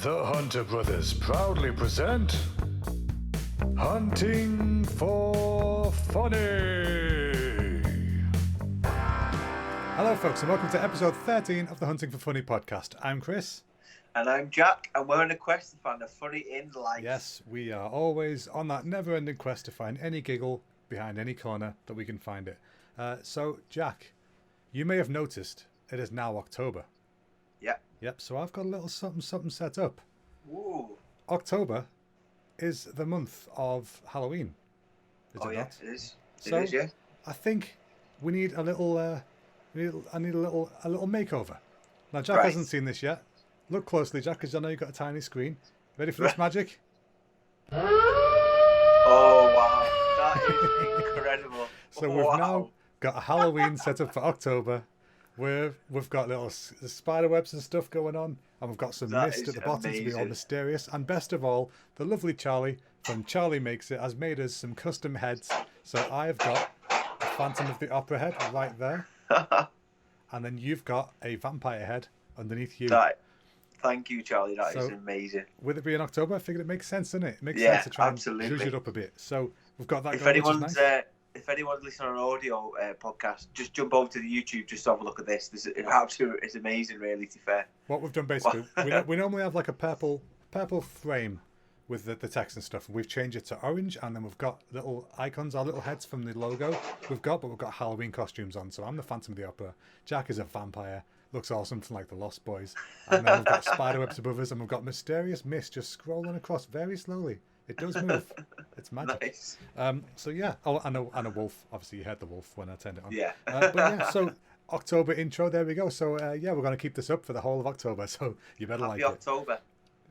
The Hunter Brothers proudly present Hunting for Funny. Hello folks and welcome to episode 13 of the Hunting for Funny podcast. I'm Chris. And I'm Jack, and we're on a quest to find the funny in life. Yes, we are always on that never-ending quest to find any giggle behind any corner that we can find it. So, Jack, you may have noticed it is now October. Yep, so I've got a little something set up. Ooh. October is the month of Halloween. Is it not? It is. So, it is, yeah. I think we need a little. I need a little makeover. Now, Jack hasn't seen this yet. Look closely, Jack, because I know you've got a tiny screen. Ready for this magic? Oh wow, that is incredible. So we've now got a Halloween set up for October. We've got little spider webs and stuff going on, and we've got some mist at the bottom to be all mysterious. And best of all, the lovely Charlie from Charlie Makes It has made us some custom heads. So I've got a Phantom of the Opera head right there, and then you've got a vampire head underneath you. Thank you, Charlie. That is amazing. With it being October, I figured it makes sense, doesn't it? It makes sense to try and zhuzh it up a bit. So we've got that going, which is nice. If anyone's listening on an audio podcast, just jump over to the YouTube just to have a look at this. It's amazing, really, to be fair. What we've done basically, we normally have like a purple frame with the text and stuff. We've changed it to orange, and then we've got little icons, our little heads from the logo. We've got Halloween costumes on. So I'm the Phantom of the Opera. Jack is a vampire. Looks awesome from like the Lost Boys. And then we've got spiderwebs above us, and we've got mysterious mist just scrolling across very slowly. It does move. It's magic. Nice. So yeah. Oh, and a wolf. Obviously, you heard the wolf when I turned it on. Yeah. But yeah. So October intro. There we go. So yeah, we're going to keep this up for the whole of October. So you better like it. Happy October.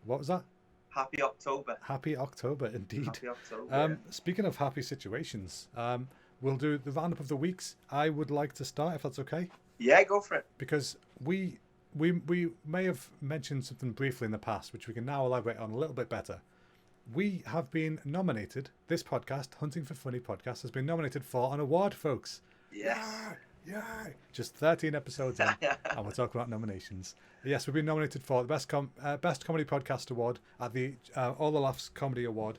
What was that? Happy October. Happy October, indeed. Happy October. Speaking of happy situations, we'll do the roundup of the weeks. I would like to start, if that's okay. Yeah, go for it. Because we may have mentioned something briefly in the past, which we can now elaborate on a little bit better. We have been nominated. This podcast, Hunting for Funny podcast, has been nominated for an award, folks. Yes. Yeah. Just 13 episodes in, and we're talking about nominations. Yes, we've been nominated for the best comedy podcast award at the All the Laughs Comedy Award.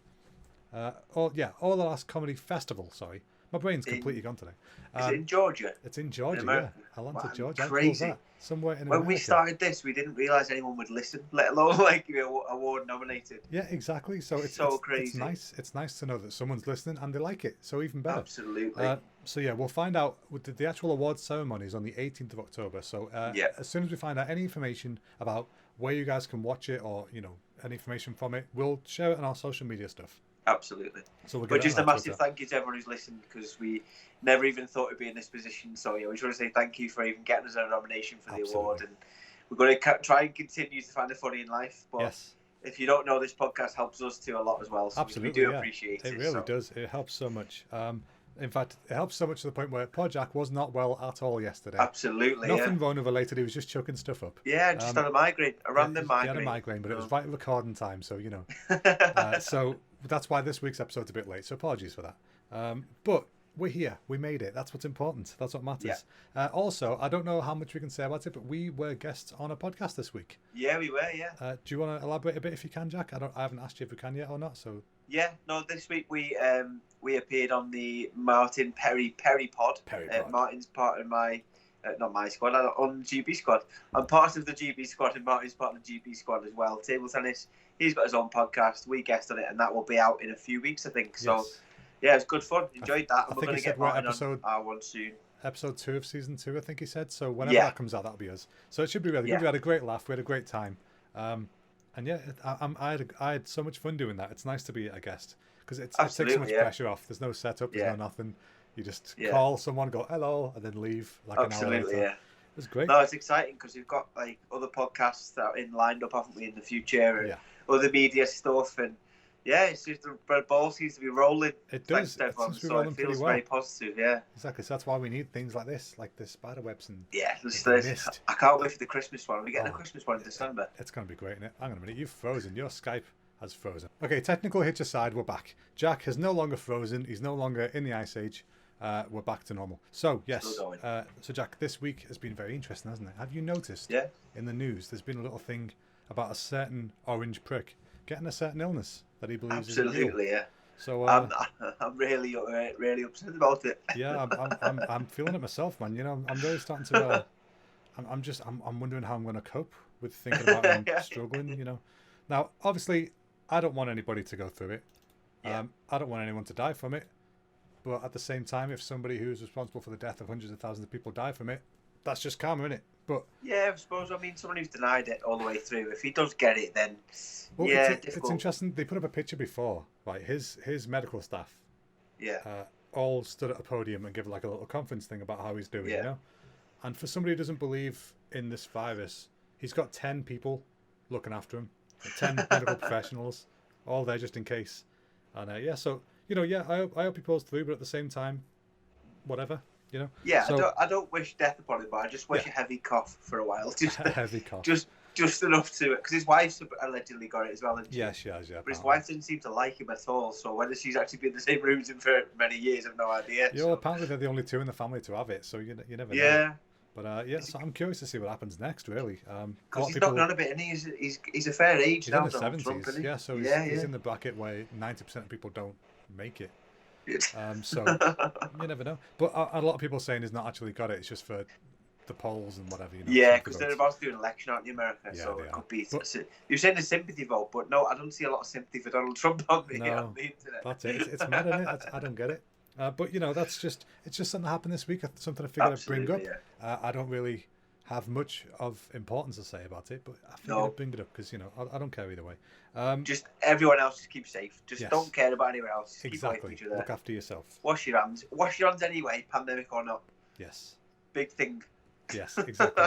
All the Laughs Comedy Festival. Sorry, my brain's completely gone today. Is it in Georgia? It's in Georgia, yeah. Atlanta, Georgia. Crazy. That? Somewhere in when America. we started this, we didn't realise anyone would listen, let alone like award nominated. Yeah, exactly. So it's crazy. It's nice to know that someone's listening and they like it. So even better. Absolutely. So yeah, we'll find out. The actual awards ceremony is on the 18th of October. So as soon as we find out any information about where you guys can watch it, or any information from it, we'll share it on our social media stuff. Absolutely. So but just a massive thank you to everyone who's listened, because we never even thought we'd be in this position. So yeah, we just want to say thank you for even getting us a nomination for the award, and we're going to try and continue to find the funny in life. But if you don't know, this podcast helps us too a lot as well. So we do appreciate it. It really does. It helps so much. In fact, it helps so much to the point where poor Jack was not well at all yesterday. Absolutely. Nothing Rona related. He was just chucking stuff up. Yeah, just had a migraine, a random migraine. He had a migraine, but it was right at recording time, so so that's why this week's episode's a bit late. So apologies for that. But we're here. We made it. That's what's important. That's what matters. Yeah. Also, I don't know how much we can say about it, but we were guests on a podcast this week. Yeah, we were. Yeah. Do you want to elaborate a bit if you can, Jack? I haven't asked you if we can yet or not. So. Yeah. No. This week we appeared on the Martin Perry pod. Martin's part of my. Not my squad, I'm on the GB squad. I'm part of the GB squad, and Martin's part of the GB squad as well. Table tennis. He's got his own podcast. We guest on it, and that will be out in a few weeks, I think. So, yeah, it's good fun. Enjoyed that. And we're going to get Martin on our one soon. Episode 2 of season 2, I think he said. So whenever that comes out, that'll be us. So it should be really good. We had a great laugh. We had a great time. And yeah, I had so much fun doing that. It's nice to be a guest because it takes so much pressure off. There's no setup. There's no nothing. You just call someone, go hello, and then leave like an hour later. Yeah. It was great. No, it's exciting because we've got like other podcasts that are lined up, haven't we, in the future, and other media stuff, and it's just the ball seems to be rolling. It does. So it feels very positive. Yeah. Exactly. So that's why we need things like this, like the spider webs and mist. I can't wait for the Christmas one. We're getting a Christmas one in December. It's going to be great, isn't it? Hang on a minute. You've frozen. Your Skype has frozen. Okay, technical hitch aside, we're back. Jack has no longer frozen. He's no longer in the Ice Age. We're back to normal. So, yes. So, Jack, this week has been very interesting, hasn't it? Have you noticed in the news there's been a little thing about a certain orange prick getting a certain illness that he believes is real. Absolutely, yeah. So I'm really upset about it. Yeah, I'm feeling it myself, man. You know, I'm really starting to. I'm wondering how I'm going to cope with thinking about him struggling. You know, now obviously I don't want anybody to go through it. Yeah. I don't want anyone to die from it. But at the same time, if somebody who's responsible for the death of hundreds of thousands of people die from it, that's just karma, isn't it? But yeah, I suppose. I mean, someone who's denied it all the way through. If he does get it, then well, yeah, it's interesting. They put up a picture before, like his medical staff. Yeah. All stood at a podium and give like a little conference thing about how he's doing. Yeah. You know, and for somebody who doesn't believe in this virus, he's got 10 people looking after him, 10 medical professionals, all there just in case. And yeah, so you know, yeah, I hope he pulls through, but at the same time, whatever. You know. Yeah, so, I don't wish death upon him, but I just wish a heavy cough for a while. Just a heavy cough. Just enough to it, because his wife's allegedly got it as well. Yeah, she has. Yeah, but his wife didn't seem to like him at all. So whether she's actually been in the same room as him for many years, I've no idea. Yeah, well, apparently they're the only two in the family to have it, so you never know. Yeah. But yeah, so I'm curious to see what happens next, really. Because he's not on a bit, and he's a fair age now. He's in the 70s, yeah. So he's in the bracket where 90% of people don't make it. So you never know. But a lot of people saying he's not actually got it. It's just for the polls and whatever. You know, yeah, because they're about to do an election, aren't you, America? Yeah, so it could be. You're saying a sympathy vote, but no, I don't see a lot of sympathy for Donald Trump on the internet. That's it. It's mad, isn't it? I don't get it. But you know, it's just something that happened this week. Something I figured I'd bring up. Yeah. I don't really have much of importance to say about it, but I figured I'd bring it up because you know I don't care either way. Just everyone else, just keep safe. Just don't care about anyone else. Just exactly. Keep away from each other. Look after yourself. Wash your hands. Wash your hands anyway, pandemic or not. Yes. Big thing. Yes, exactly.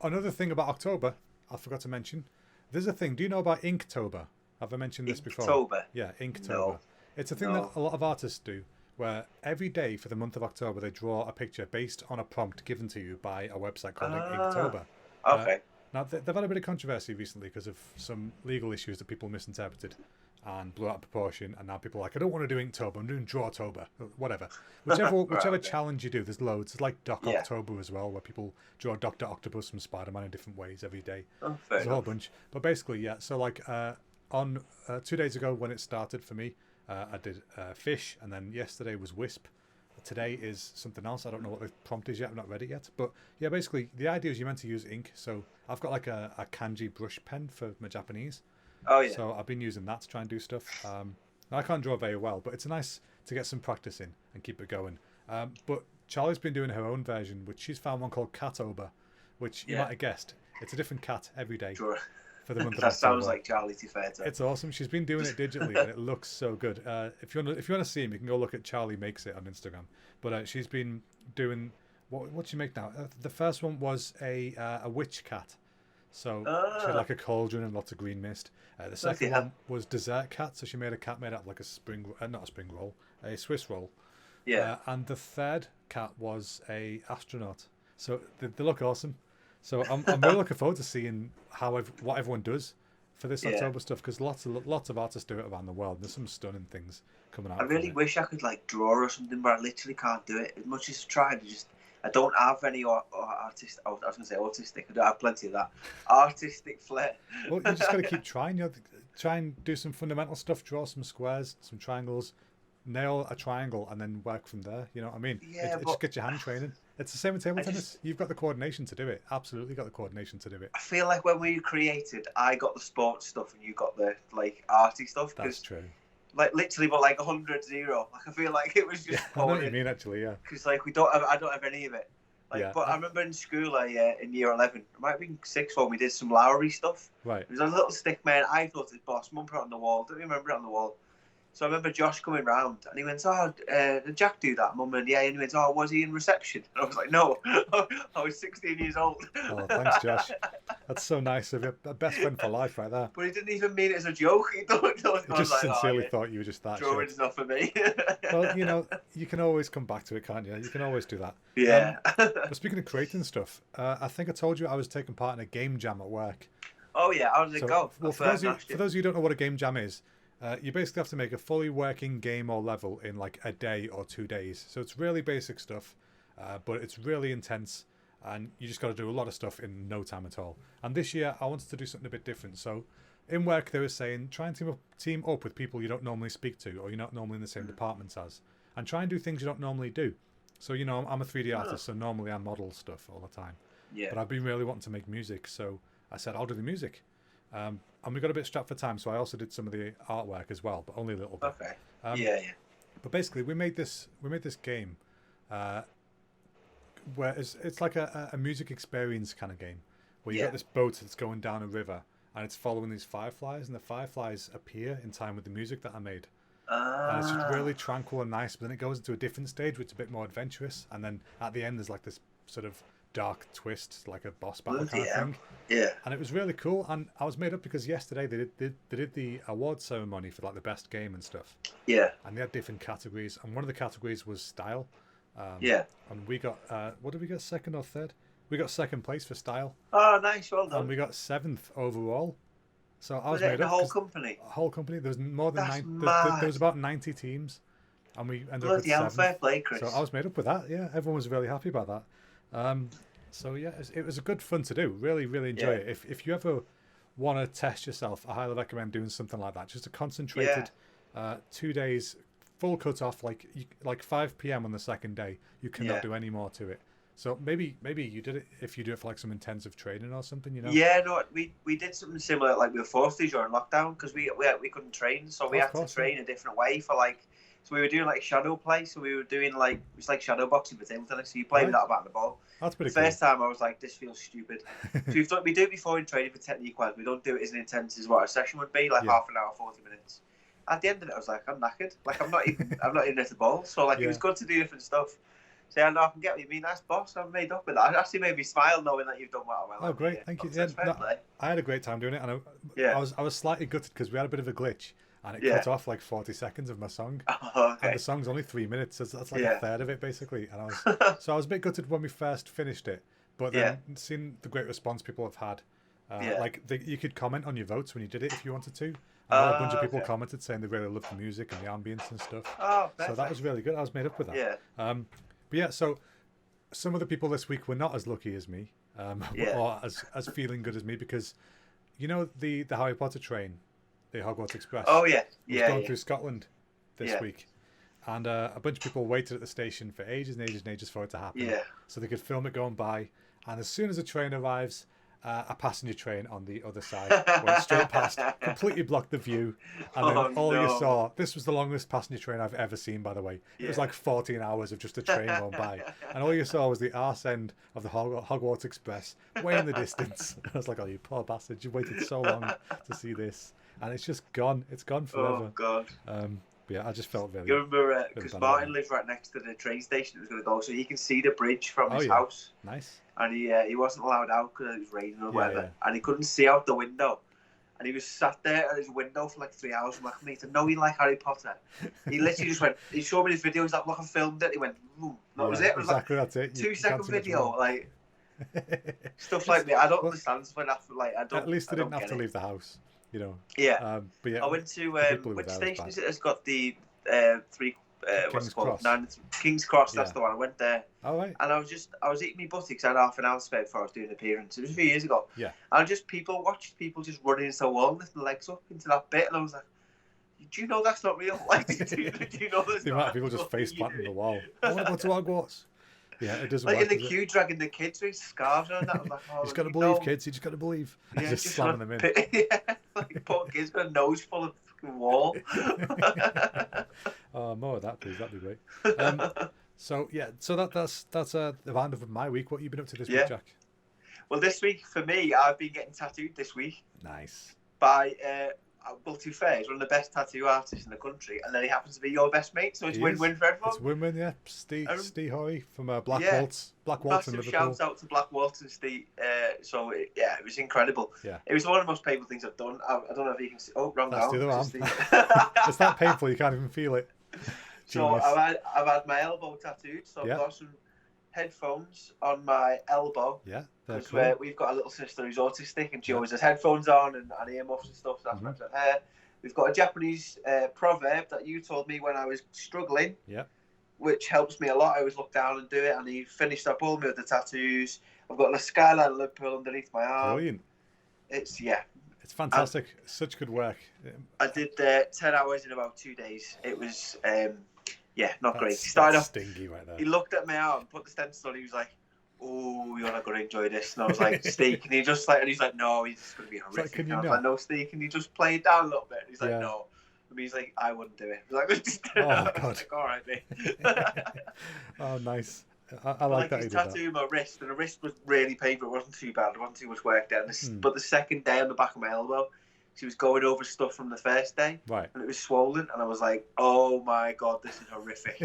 Another thing about October, I forgot to mention. There's a thing. Do you know about Inktober? Have I mentioned this before? Inktober? Yeah, Inktober. No. It's a thing that a lot of artists do, where every day for the month of October they draw a picture based on a prompt given to you by a website called Inktober. Okay. Now they've had a bit of controversy recently because of some legal issues that people misinterpreted and blew out of proportion, and now people are like, I don't want to do Inktober, I'm doing Drawtober, whatever. Whichever challenge you do, there's loads. There's like Doc October as well, where people draw Dr. Octopus from Spider-Man in different ways every day. There's a whole bunch. But basically, yeah, so like on 2 days ago when it started for me, I did fish, and then yesterday was wisp. Today is something else. I don't know what the prompt is yet. I've not read it yet. But yeah, basically the idea is you're meant to use ink. So I've got like a kanji brush pen for my Japanese. Oh yeah. So I've been using that to try and do stuff. I can't draw very well, but it's nice to get some practice in and keep it going. But Charlie's been doing her own version, which she's found one called Catober, which you might have guessed. It's a different cat every day. Sure. For the month of that October. Sounds like Charlie Tifeta. It's awesome. She's been doing it digitally, and it looks so good. If you want to see him, you can go look at Charlie Makes It on Instagram. But she's been doing what she make now. The first one was a witch cat. So she had like a cauldron and lots of green mist. The second one was dessert cat. So she made a cat made out of like not a spring roll, a Swiss roll. Yeah. And the third cat was a astronaut. So they look awesome. So I'm really looking forward to seeing what everyone does for this October stuff, because lots of artists do it around the world. There's some stunning things coming out. I really wish I could like draw or something, but I literally can't do it. As much as I try, I don't have any artist. I was going to say autistic. I don't have plenty of that artistic flair. Well, you just got to keep trying. You know, try and do some fundamental stuff. Draw some squares, some triangles, nail a triangle, and then work from there. You know what I mean? Yeah, just get your hand training. It's the same with table tennis. You've got the coordination to do it. Absolutely got the coordination to do it. I feel like when we created, I got the sports stuff and you got the like arty stuff. That's true. Like literally, but like 100-0. Like I feel like it was just. Yeah, I know what you mean, actually. Yeah. Because like I don't have any of it. Like, but I remember in school, in year 11, it might have been 6th form, we did some Lowry stuff. Right. It was a little stick man. I thought it was boss. Mum put it on the wall. Don't you remember it on the wall? So I remember Josh coming round and he went, did Jack do that? Mum went, yeah. And he went, was he in reception? And I was like, no, I was 16 years old. Oh, thanks, Josh. That's so nice of you. A best friend for life right there. But he didn't even mean it as a joke. He just sincerely thought you were just that drawing's not for me. Well, you know, you can always come back to it, can't you? You can always do that. Yeah. But speaking of creating stuff, I think I told you I was taking part in a game jam at work. Oh, yeah. How did it go? Well, for those of you who don't know what a game jam is, you basically have to make a fully working game or level in like a day or 2 days. So it's really basic stuff, but it's really intense. and you just got to do a lot of stuff in no time at all. And this year, I wanted to do something a bit different. So, in work, they were saying try and team up with people you don't normally speak to, or you're not normally in the same departments as, and try and do things you don't normally do. So, you know, I'm a 3D artist, so normally I model stuff all the time. Yeah. But I've been really wanting to make music, so I said I'll do the music. And we got a bit strapped for time, so I also did some of the artwork as well, but only a little bit. Okay. Yeah. But basically, we made this game, where it's like a music experience kind of game, where you got this boat that's going down a river, and it's following these fireflies, and the fireflies appear in time with the music that I made. And it's just really tranquil and nice, but then it goes into a different stage, which is a bit more adventurous, and then at the end there's like this sort of dark twist, like a boss battle kind of thing. Yeah. And it was really cool, and I was made up because yesterday they did the award ceremony for like the best game and stuff. Yeah. And they had different categories, and one of the categories was style. And we got what did we get, second or third? We got second place for style. Oh, nice, well done. And we got 7th overall. So I was it made the up. whole company? Whole company. There was more than That's 9. mad. There was about 90 teams, and we ended Bloody up hell, with 7th. fair play, Chris. So I was made up with that. Yeah, everyone was really happy about that. So yeah, it was a good fun to do. Really, really enjoy it. If you ever want to test yourself, I highly recommend doing something like that. Just a concentrated 2 days, full cut off, like 5 p.m. on the second day. You cannot do any more to it. So maybe you did it if you do it for like some intensive training or something, you know? Yeah, no, we did something similar. Like we were forced to during lockdown because we couldn't train, so we had to train a different way for like. So we were doing like shadow play. So we were doing like it's like shadow boxing with table tennis. So you play without a bat and the ball. That's pretty cool. The first time I was like, this feels stupid. So we do it before in training for technique wise. We don't do it as intense as what a session would be, like half an hour, 40 minutes. At the end of it, I was like, I'm knackered. Like I'm not even at the ball. So like it was good to do different stuff. So I know I can get what you mean. That's boss. I'm made up with that. It actually made me smile knowing that you've done well. Oh, great! Thank you. Yeah, I had a great time doing it, and I was slightly gutted because we had a bit of a glitch, and it cut off like 40 seconds of my song. Oh, okay. And the song's only 3 minutes, so that's like a third of it basically. And I was a bit gutted when we first finished it, but then seeing the great response people have had, like you could comment on your votes when you did it if you wanted to. And a bunch of people commented saying they really loved the music and the ambience and stuff. Oh, so that was really good. I was made up with that. Yeah. But yeah, so some of the people this week were not as lucky as me, or as feeling good as me, because you know the Harry Potter train, the Hogwarts Express. Oh yeah, was going through Scotland this week, and a bunch of people waited at the station for ages and ages and ages for it to happen, so they could film it going by. And as soon as the train arrives, a passenger train on the other side went straight past, completely blocked the view, and then you saw, this was the longest passenger train I've ever seen, by the way. It was like 14 hours of just a train going by, and all you saw was the arse end of the Hogwarts Express way in the distance. I was like, oh, you poor bastard, you waited so long to see this, and it's just gone. It's gone forever. Oh God. But yeah, I just felt very. You remember because Martin lives right next to the train station. It was going to go, so he can see the bridge from his house. Nice. And he wasn't allowed out because it was raining or whatever, and he couldn't see out the window. And he was sat there at his window for like 3 hours. I'm like, mate, I know you like Harry Potter. He literally just went. He showed me his video. He's like, look, I filmed it. He went, that was it. It was exactly, like that's it. 2-second video, like stuff like me. I don't understand stuff like that. Like I don't. At least they didn't have to leave the house, you know. Yeah. But yeah, I went to which station is it? Has got the what's it called? King's Cross. That's the one. I went there. Oh, right. And I was eating my butty because I had half an hour spare before I was doing an appearance. It was a few years ago. Yeah. And just watched people just running into the wall, lifting their legs up into that bit, and I was like, do you know that's not real? Like, do you know that's the amount of people just face planting the wall. I want to go to Hogwarts. Yeah, it doesn't like work, in the queue, dragging the kids with scarves on. That was like, oh, you just got to believe, kids. You just got to believe. Yeah, just slamming them in. Like poor kids got a nose full of fucking wall. Oh, more of that, please. That'd be great. So that's the round of my week. What have you been up to this week, Jack? Well, this week for me, I've been getting tattooed this week. Nice. By well, to be fair, he's one of the best tattoo artists in the country, and then he happens to be your best mate, so it's win-win for everyone. It's win-win, yeah. Steve Hoy from Black Waltz in Massive Liverpool. Shouts out to Black Waltz and Steve. It was incredible. Yeah. It was one of the most painful things I've done. I don't know if you can see. Oh, wrong That's arm. the other arm. It's that painful you can't even feel it. So I've had my elbow tattooed, so I've got some headphones on my elbow. Yeah, because cool. We've got a little sister who's autistic, and she always has headphones on and earmuffs and stuff. So that's meant for her. We've got a Japanese proverb that you told me when I was struggling. Yeah. which helps me a lot. I always look down and do it, and he finished up all my other tattoos. I've got a skyline of Liverpool underneath my arm. Brilliant. It's fantastic. Such good work. I did 10 hours in about 2 days. It was not great. He started off stingy right there. He looked at my arm, put the stencil on. He was like, "Oh, you're not going to enjoy this." And I was like, "Steve, can you just like?" And he's like, "No, it's going to be horrific." Like, I was like, "No, Steve, can you just play it down a little bit?" And he's like, Yeah. "No." And he's like, "I wouldn't do it." I was like, "Oh God!" I was like, "All right, mate." Oh, nice. I like that. He's tattooed my wrist, and the wrist was really painful. It wasn't too bad. There wasn't too much work done. But the second day on the back of my elbow, she was going over stuff from the first day, right? And it was swollen, and I was like, "Oh my God, this is horrific."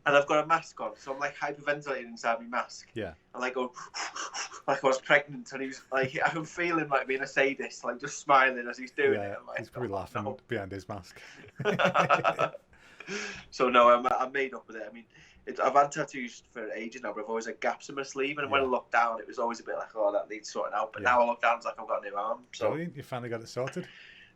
And I've got a mask on, so I'm like hyperventilating inside my mask. Yeah. And like going, like I was pregnant, and he was like, I'm feeling like being a sadist, like just smiling as he's doing it. I'm like, he's probably laughing behind his mask. So no, I'm made up with it. I mean, I've had tattoos for ages now, but I've always had gaps in my sleeve, and when I looked down, it was always a bit like, "Oh, that needs sorting out." But now I look down, it's like I've got a new arm. So brilliant, you finally got it sorted.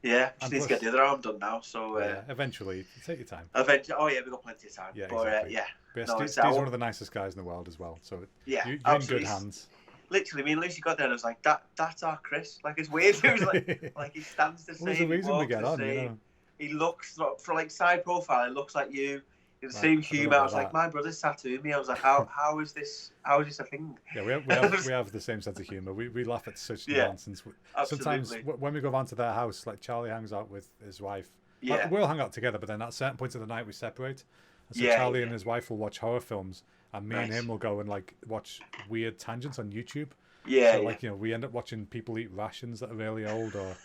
Yeah, just need to get the other arm done now. So eventually, take your time. Eventually, we've got plenty of time. Yeah, but, exactly. But Steve's one of the nicest guys in the world as well. So you're in good hands. Literally, me and Lucy got there, and I was like, "That's our Chris." Like, it's weird. It was like he stands the same. There's a reason we get on, you know. He looks for like side profile. It looks like you. The same humour. I was like, my brother's tattooed me. I was like, how is this a thing? Yeah, we have the same sense of humour. We laugh at such nonsense. Absolutely. Sometimes when we go round to their house, like Charlie hangs out with his wife. Yeah. We'll hang out together, but then at certain points of the night we separate. And so Charlie and his wife will watch horror films, and me and him will go and like watch weird tangents on YouTube. Yeah. So like we end up watching people eat rations that are really old, or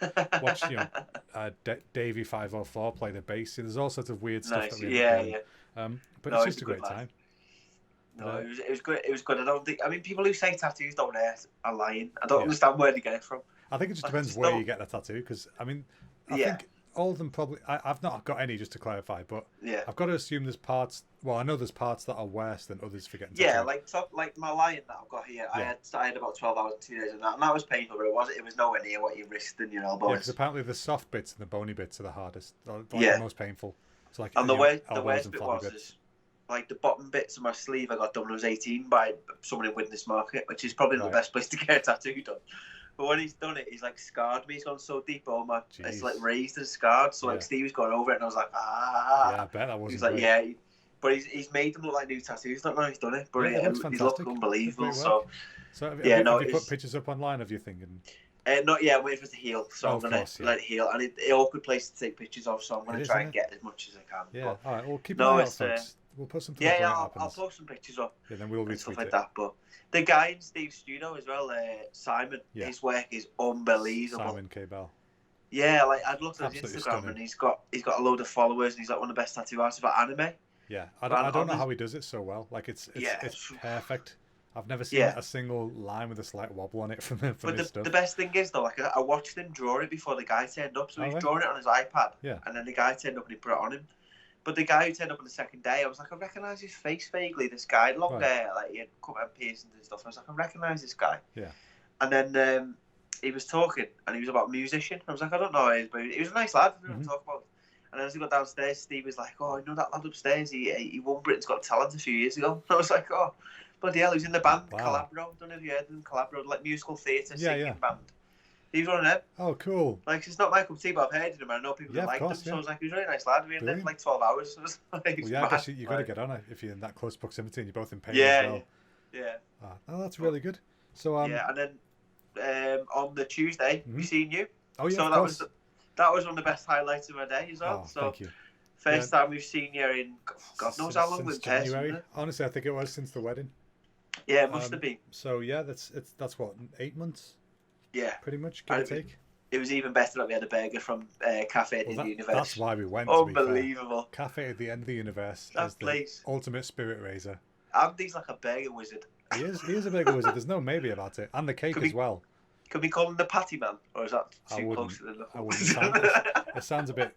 watch Davey 504 play the bass. There's all sorts of weird stuff that we do. But it's just a great time. No, it was good. It was good. I mean, people who say tattoos don't hurt are lying. I don't understand where they get it from. I think it just depends where you get the tattoo, because I mean, I think all of them probably. I've not got any, just to clarify, but I've got to assume there's parts. Well, I know there's parts that are worse than others for getting tattooed. Yeah, like my lion that I've got here. I had about 12 hours and 2 days on that, and that was painful, but it was nowhere near what your wrist and your elbow. Yeah, because apparently the soft bits and the bony bits are the hardest, the most painful. So like, and the worst bit was like the bottom bits of my sleeve I got done when I was 18 by someone in Witness Market, which is probably the best place to get a tattoo done. But when he's done it, he's like scarred me. He's gone so deep, it's like raised and scarred. So like Steve was going over it, and I was like, Yeah, I bet that wasn't. He's like, but he's made them look like new tattoos. Don't know how he's done it, but he's looked unbelievable. So have you put pictures up online of your thing? Not yet. I'm waiting for it to heal, so I'm gonna let it heal. And it's an awkward place to take pictures of, so I'm gonna try and get as much as I can. Yeah, all right. We'll keep an eye out, folks. We'll put something up when it happens. I'll post some pictures up. Yeah, then we'll retweet stuff like that. But the guy in Steve's studio as well, Simon. His work is unbelievable. Simon K. Bell. Yeah, like I'd looked at his Instagram stunning. And he's got a load of followers, and he's like one of the best tattoo artists for anime. Yeah, I don't know how he does it so well. Like it's perfect. I've never seen a single line with a slight wobble on it from his stuff. The best thing is though, like I watched him draw it before the guy turned up. So he's drawing it on his iPad. Yeah. And then the guy turned up and he put it on him. But the guy who turned up on the second day, I was like, I recognise his face vaguely. This guy, long hair, like he had cut and piercings and stuff. I was like, I recognise this guy. Yeah. And then he was talking, and he was about a musician. I was like, I don't know who he is, but he was a nice lad. We don't talk about. And as he got downstairs, Steve was like, "Oh, you know that lad upstairs? He won Britain's Got Talent a few years ago." And I was like, "Oh, bloody hell, he's in the band Calabro. Don't know if you heard of them, Calabro, like musical theatre singing band. He was one of them." Oh, cool. Like, it's not my cup of tea, but I've heard of him, and I know people that like him. So I was like, "He's a really nice lad." We were there for like 12 hours. So I guess you've got to get on it if you're in that close proximity and you're both in pain as well. Yeah. Oh, that's really good. So and then on the Tuesday, we seen you. Oh yeah, so that was one of the best highlights of my day as well. So thank you. First time we've seen you in God knows how long we've been January. Honestly, I think it was since the wedding. Yeah, it must have been. So yeah, that's what, 8 months. Yeah, pretty much, give or take. It was even better that we had a burger from Cafe at the End of the Universe. That's why we went. Unbelievable. Cafe at the End of the Universe that is place. The ultimate spirit raiser. Andy's like a burger wizard. He is a burger wizard. There's no maybe about it. And the cake as well. Can we call him the Patty Man, or is that too close to the? I wouldn't. It sounds a bit.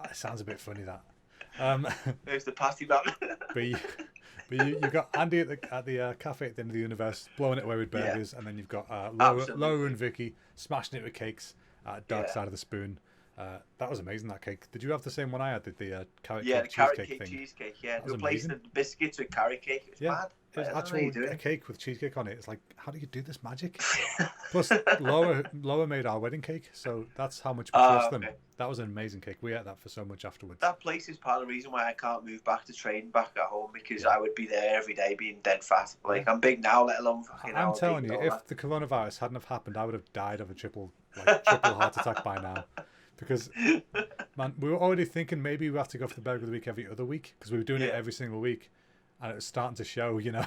It sounds a bit funny that. There's the Patty Man. but you got Andy at the Cafe at the End of the Universe blowing it away with burgers, and then you've got Laura and Vicky smashing it with cakes at Dark Side of the Spoon. That was amazing, that cake. Did you have the same one I had, the carrot Yeah, the cake carrot cheesecake cake thing? cheesecake. Yeah, That was replacing amazing. the biscuits with carrot cake. It's Yeah, mad. it was I don't know how actually you do a it. cake with cheesecake on it. It's like, how do you do this magic? Plus, Laura made our wedding cake, so that's how much we trust them. Okay. That was an amazing cake. We ate that for so much afterwards. That place is part of the reason why I can't move back to train back at home, because Yeah. I would be there every day being dead fat. Like, I'm big now, let alone fucking I'm now. telling you, if the coronavirus hadn't have happened, I would have died of a triple heart attack by now. Because, man, we were already thinking maybe we have to go for the burger of the week every other week, because we were doing it every single week, and it was starting to show, you know.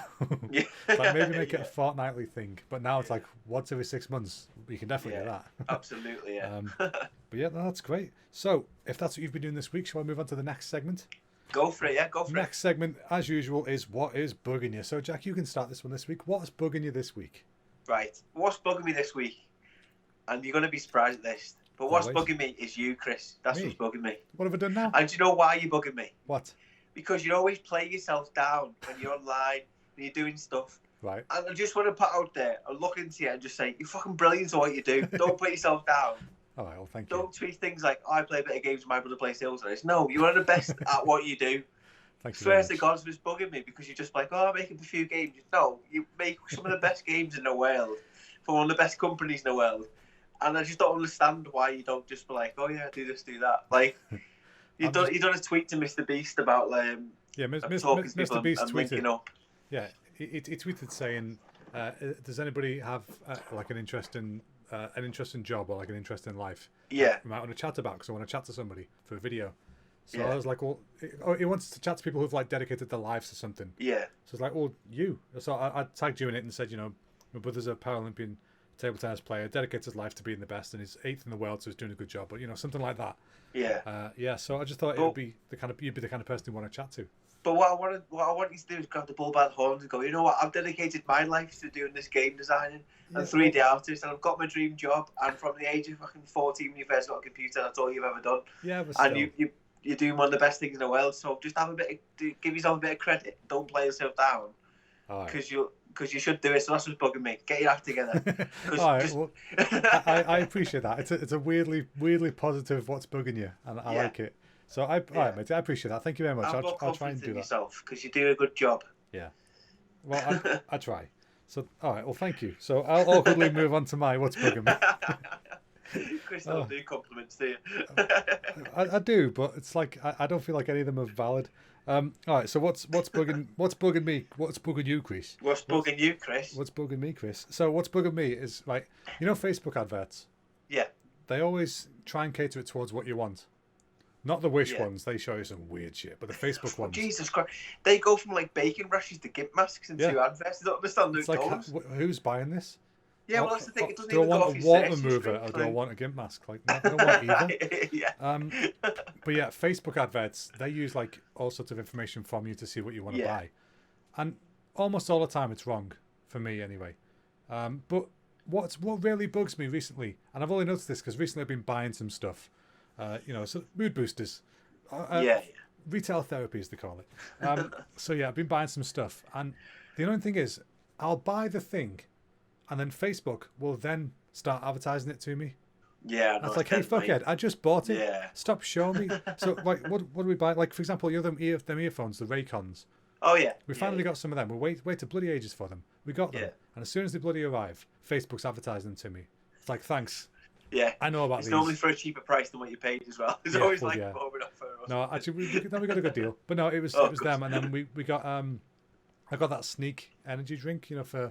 Yeah. It's like maybe make it a fortnightly thing, but now it's like once every 6 months. We can definitely do that. Absolutely, yeah. But yeah, no, that's great. So if that's what you've been doing this week, shall I move on to the next segment? Go for it, yeah, go for it. Next segment, as usual, is what is bugging you. So Jack, you can start this one this week. What's bugging you this week? Right, what's bugging me this week? And you're going to be surprised at this, but what's bugging me is you, Chris. That's Me? what's bugging me. What have I done now? And do you know why you're bugging me? What? Because you always play yourself down when you're online and you're doing stuff. Right. And I just want to put out there and look into you and just say, you're fucking brilliant at what you do. Don't put yourself down. All right, well, thank you. Don't tweet things like, oh, I play a bit of games, my brother plays sales. No, you're one of the best at what you do. Thank you. Swear to God, it's bugging me because you're just like, oh, I'm making a few games. No, you make some of the best games in the world for one of the best companies in the world. And I just don't understand why you don't just be like, oh, yeah, do this, do that. Like, you done a tweet to Mr. Beast about yeah, Mr. Beast and linking tweeted. up. Yeah, he tweeted saying, "Does anybody have like an interesting job or like an interesting life? Yeah, I might want to chat about because I want to chat to somebody for a video." So Yeah. I was like, "Well, he wants to chat to people who've like dedicated their lives to something." yeah, So it's like, "Well, you." So I tagged you in it and said, you know, my brother's a Paralympian table tennis player, dedicates his life to being the best, and he's 8th in the world, so he's doing a good job. But you know, something like that. yeah. Yeah. So I just thought you'd be the kind of person you want to chat to. But what I want you to do is grab the bull by the horns and go, you know what, I've dedicated my life to doing this game designing and 3D artist, and I've got my dream job, and from the age of fucking 14 when you first got a computer, that's all you've ever done. Yeah, but And still. you're doing one of the best things in the world, so just have give yourself a bit of credit. Don't play yourself down, All right. because you should do it. So that's what's bugging me. Get your act together. All right, well, I appreciate that. It's a weirdly positive what's bugging you, and I like it. So all right, mate, I appreciate that. Thank you very much. I'll try and do that. Yourself because you do a good job. Yeah. Well, I try. So all right, well, thank you. So I'll awkwardly move on to my what's bugging me. Chris, don't do compliments, do you? I do, but it's like I don't feel like any of them are valid. All right, so what's bugging me? What's bugging you, Chris? What's bugging you, Chris? What's bugging me, Chris? So what's bugging me is like, you know, Facebook adverts. Yeah. They always try and cater it towards what you want. Not the Wish Yeah. ones. They show you some weird shit, but the Facebook ones. Jesus Christ, they go from like bacon rashes to gimp masks and 2 adverts. I don't understand It's those. like, who's buying this? Yeah, well, that's the thing. It doesn't Do I even go want off a your water search remover history. or do I want a gimp mask? Like, no, I don't want either. Yeah. But yeah, Facebook adverts, they use like all sorts of information from you to see what you want to buy. And almost all the time it's wrong, for me anyway. But what really bugs me recently, and I've only noticed this because recently I've been buying some stuff, you know, so mood boosters. Retail therapy, as they call it. So yeah, I've been buying some stuff. And the annoying thing is, I'll buy the thing, and then Facebook will then start advertising it to me. Yeah, That's like, hey, fuckhead, I just bought it. Yeah. Stop showing me. So, like, what do we buy? Like, for example, you know them earphones, the Raycons. Oh, yeah. We finally got some of them. We waited bloody ages for them. We got them. Yeah. And as soon as they bloody arrive, Facebook's advertising them to me. It's like, thanks. Yeah. I know about it's these. normally for a cheaper price than what you paid as well. It's always like over and offer. No, actually, we got a good deal. But no, it was them. And then we got I got that Sneak energy drink, you know, for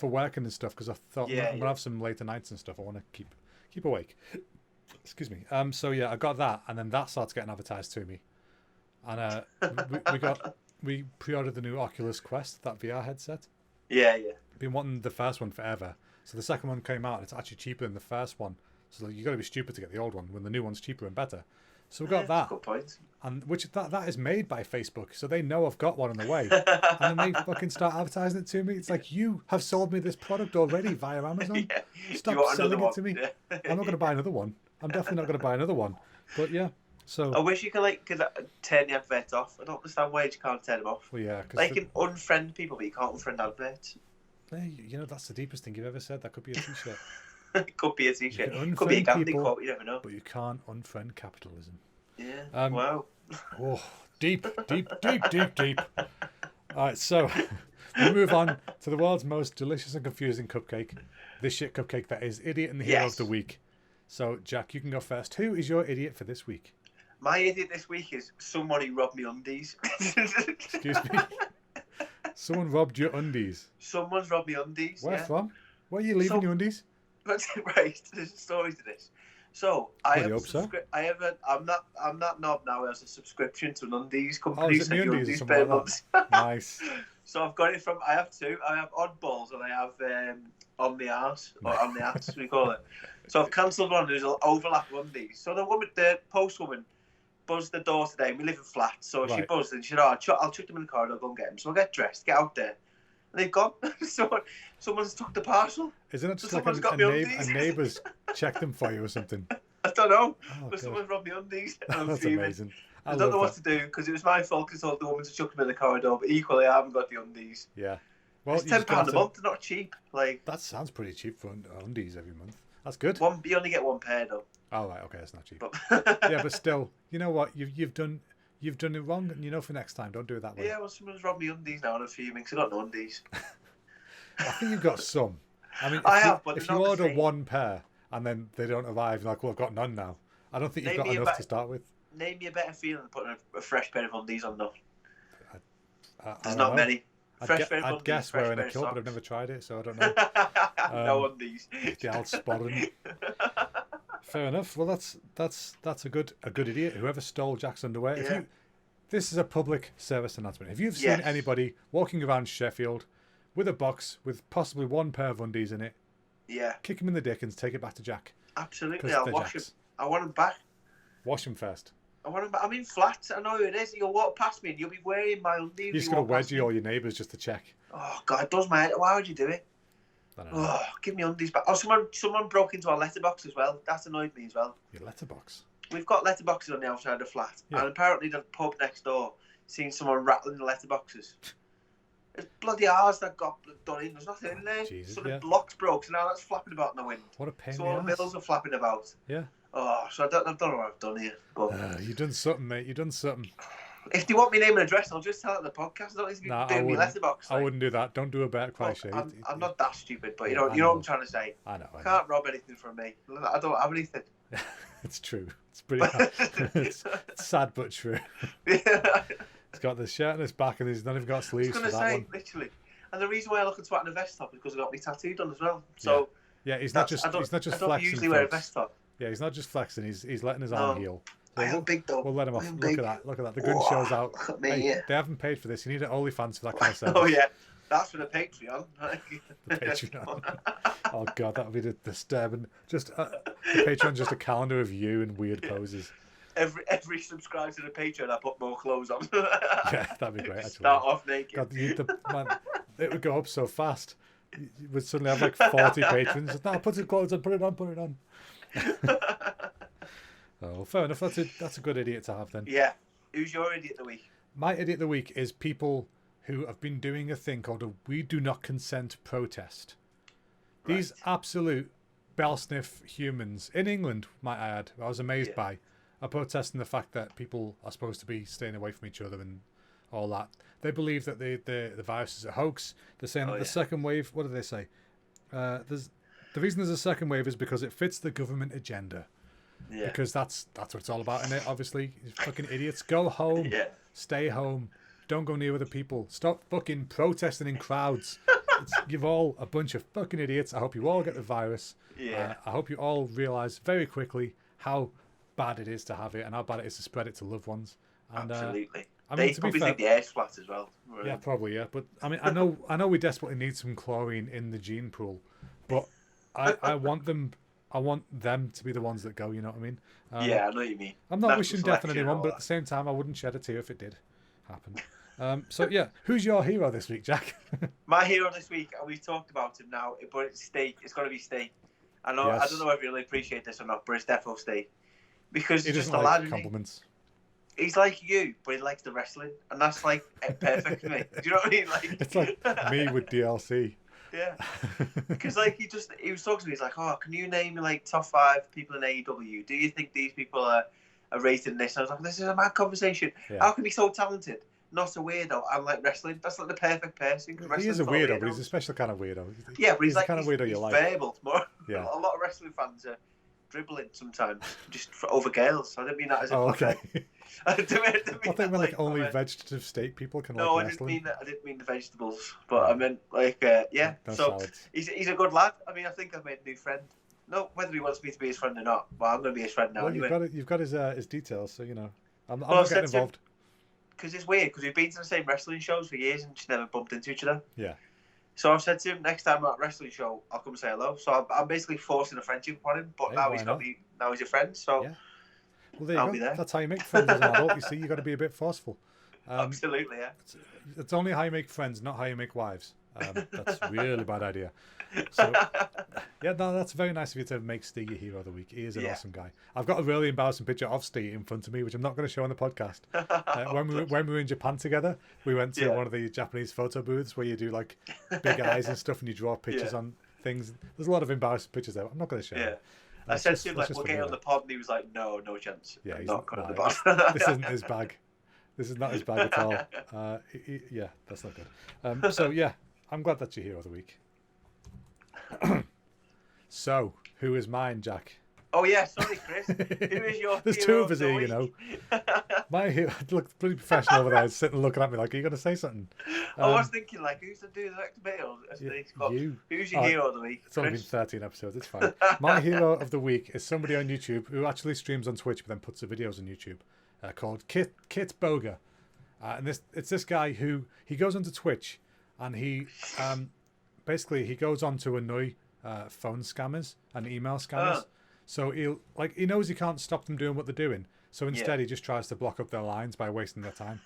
working and stuff, because I thought I'm gonna have some later nights and stuff. I want to keep awake. Excuse me. So yeah, I got that, and then that starts getting advertised to me, and we pre-ordered the new Oculus Quest, that VR headset. Yeah. Been wanting the first one forever, so the second one came out, and it's actually cheaper than the first one. So like, you got to be stupid to get the old one when the new one's cheaper and better. So we got that, good point. and which that is made by Facebook, so they know I've got one on the way, and then they fucking start advertising it to me. It's like, you have sold me this product already via Amazon. Stop selling it to me. I'm not going to buy another one. I'm definitely not going to buy another one. But yeah, so I wish you could turn the adverts off. I don't understand why you can't turn them off. Well, yeah, they can unfriend people, but you can't unfriend adverts. Hey, you know, that's the deepest thing you've ever said. That could be a t-shirt. It could be a t-shirt. It Could be a Gandhi quote. You never know. But you can't unfriend capitalism. Yeah. Wow. Oh, deep. All right, so we move on to the world's most delicious and confusing cupcake. This shit cupcake that is Idiot and the Hero of the Week. So, Jack, you can go first. Who is your idiot for this week? My idiot this week is somebody robbed me undies. Excuse me? Someone robbed your undies? Someone's robbed me undies. Where from? Where are you leaving your undies? Right, there's a story to this. So I have I'm not knob now. There's a subscription to an undies company. Oh, is it undies or something like that? Nice. So I've got it from. I have two. I have Oddballs and I have on the arse or on the ass we call it. So I've cancelled one. There's an overlap of undies. So the postwoman buzzed the door today. We live in flats, so she buzzed and she said, "Oh, I'll chuck them in the corridor. Go and get them." So I get dressed, get out there, and they've gone. Someone's took the parcel. Isn't it just like a neighbour's checked them for you or something? I don't know. But someone's robbed me undies. That's amazing. I don't know what to do because it was my fault because I told the woman to chuck them in the corridor, but equally I haven't got the undies. Yeah. Well, it's £10 a month. They're not cheap. That sounds pretty cheap for undies every month. That's good. You only get one pair though. Oh right, okay, that's not cheap. Yeah, but still, you know what? You've done it wrong, and you know for next time, don't do it that way. Yeah, well, someone's robbed me undies now, and I'm fuming because I got no undies. I think you've got some. I mean, if you order one pair and then they don't arrive, you're like, well, I've got none now. I don't think you've got enough to start with. Name me a better feeling than putting a fresh pair of undies on though. There's not many. I'd guess wearing a kilt, but I've never tried it, so I don't know. No undies. The old spotting. Fair enough. Well, that's a good idiot. Whoever stole Jack's underwear. Yeah. This is a public service announcement. If you've seen anybody walking around Sheffield with a box with possibly one pair of undies in it, kick him in the dick and take it back to Jack. Absolutely, I'll wash him. I want him back. Wash him first. I'm in flats. I know who it is. You'll walk past me and you'll be wearing my undies. You just got to wedgie all your neighbours just to check. Oh God, it does my head. Why would you do it? I don't know. Give me undies back. Oh, someone broke into our letterbox as well. That's annoyed me as well. Your letterbox? We've got letterboxes on the outside of the flat, and apparently the pub next door seen someone rattling the letterboxes. It's bloody ours that got done in. There's nothing in there. Jesus, so the block's broke, so now that's flapping about in the wind. What a pain. So all the bills are flapping about. Yeah. Oh, so I don't know what I've done here. But you've done something, mate. You've done something. If they want me name and address, I'll just tell it on the podcast. I don't need to be doing me letterbox. I wouldn't do that. Don't do a bet cliche. I'm not that stupid, but you know what I'm trying to say. I know. Can't rob anything from me. I don't have anything. It's true. It's pretty hard. It's sad but true. Yeah. He's got the shirt on his back and he's not even got sleeves for that one. Literally. And the reason why I look at twat in a vest top is because I got my tattoo done as well. So he's not just flexing. I don't usually wear a vest top. Yeah, he's not just flexing. He's letting his arm heal. So I am big though. We'll let him off. Look at that. The gun shows out. Look at me, They haven't paid for this. You need an OnlyFans for that kind of service. Oh yeah, that's for the Patreon. The Patreon. Oh God, that would be the disturbing. Just the Patreon's just a calendar of you in weird poses. Every subscribe to the Patreon, I put more clothes on. Yeah, that'd be great. Actually. Start off naked. God, it would go up so fast. You would suddenly have like 40 patrons. No, put the clothes on. Put it on. Oh, fair enough. That's a good idiot to have then. Yeah. Who's your idiot of the week? My idiot of the week is people who have been doing a thing called a "We Do Not Consent" protest. Right. These absolute bell sniff humans in England, might I add, I was amazed by, are protesting the fact that people are supposed to be staying away from each other and all that. They believe that the virus is a hoax. They're saying that the second wave. What do they say? The reason there's a second wave is because it fits the government agenda. Yeah. Because that's what it's all about, isn't it? Obviously, you fucking idiots. Go home. Yeah. Stay home. Don't go near other people. Stop fucking protesting in crowds. You're all a bunch of fucking idiots. I hope you all get the virus. Yeah. I hope you all realise very quickly how bad it is to have it and how bad it is to spread it to loved ones. And, absolutely. I mean, they probably think the air's flat as well. Yeah, probably. Yeah, but I mean, I know we desperately need some chlorine in the gene pool, but I want them. I want them to be the ones that go, you know what I mean? Yeah, I know what you mean. I'm not wishing death on anyone, but at the same time, I wouldn't shed a tear if it did happen. So, yeah, who's your hero this week, Jack? My hero this week, and we've talked about him now, but it's Steak. It's got to be Steak. I don't know if you really appreciate this or not, but it's definitely Steak. Because he's just a lad, compliments. He's like you, but he likes the wrestling, and that's like perfect for me. Do you know what I mean? Like it's like me with DLC. Yeah. Because like he was talking to me. He's like, "Oh, can you name like top 5 people in AEW? Do you think these people are rated in this?" And I was like, "This is a mad conversation. Yeah. How can he be so talented? Not a weirdo. I like wrestling. That's like the perfect person." He is a weirdo, but he's a special kind of weirdo. Yeah, but he's like the kind of weirdo you like. Verbal. More. Yeah. A lot of wrestling fans are dribbling sometimes, just over girls. I didn't mean that as a okay. I didn't I think like only vegetative state people can like wrestling. I didn't mean the vegetables, but I meant like yeah. No so salads. He's a good lad. I mean, I think I've made a new friend. No, whether he wants me to be his friend or not, but I'm going to be his friend now. Well, anyway. You've got his details, so you know. I'm not getting involved. Because it's weird, because we've been to the same wrestling shows for years and just never bumped into each other. Yeah. So I've said to him, next time I'm at a wrestling show, I'll come say hello. So I'm basically forcing a friendship upon him, but now he's a friend, so yeah. Well, there you go. Be there. That's how you make friends as an adult. You see, you got to be a bit forceful. Absolutely, yeah. It's only how you make friends, not how you make wives. That's a really bad idea. So, yeah, no, that's very nice of you to make Steve your hero of the week. He is an awesome guy. I've got a really embarrassing picture of Steve in front of me, which I'm not going to show on the podcast. When we were in Japan together, we went to one of the Japanese photo booths where you do like big eyes and stuff, and you draw pictures on things. There's a lot of embarrassing pictures there. I'm not going to show them. I said to him, like, we'll get on the pod, and he was like, no chance. Yeah, he's not coming on the pod. This isn't his bag. This is not his bag at all. Yeah, that's not good. So, yeah, I'm glad that's your hero of the week. So, who is mine, Jack? Oh, yeah, sorry, Chris. Who is your There's two of us here, you know. My hero, look pretty professional over there, sitting looking at me like, are you going to say something? I was thinking, like, who's the dude next to me? You. Who's your hero of the week? It's only been 13 episodes, it's fine. My hero of the week is somebody on YouTube who actually streams on Twitch but then puts the videos on YouTube, called Kit Boga. And it's this guy who, he goes onto Twitch and he basically he goes on to annoy phone scammers and email scammers. So he knows he can't stop them doing what they're doing. So instead he just tries to block up their lines by wasting their time.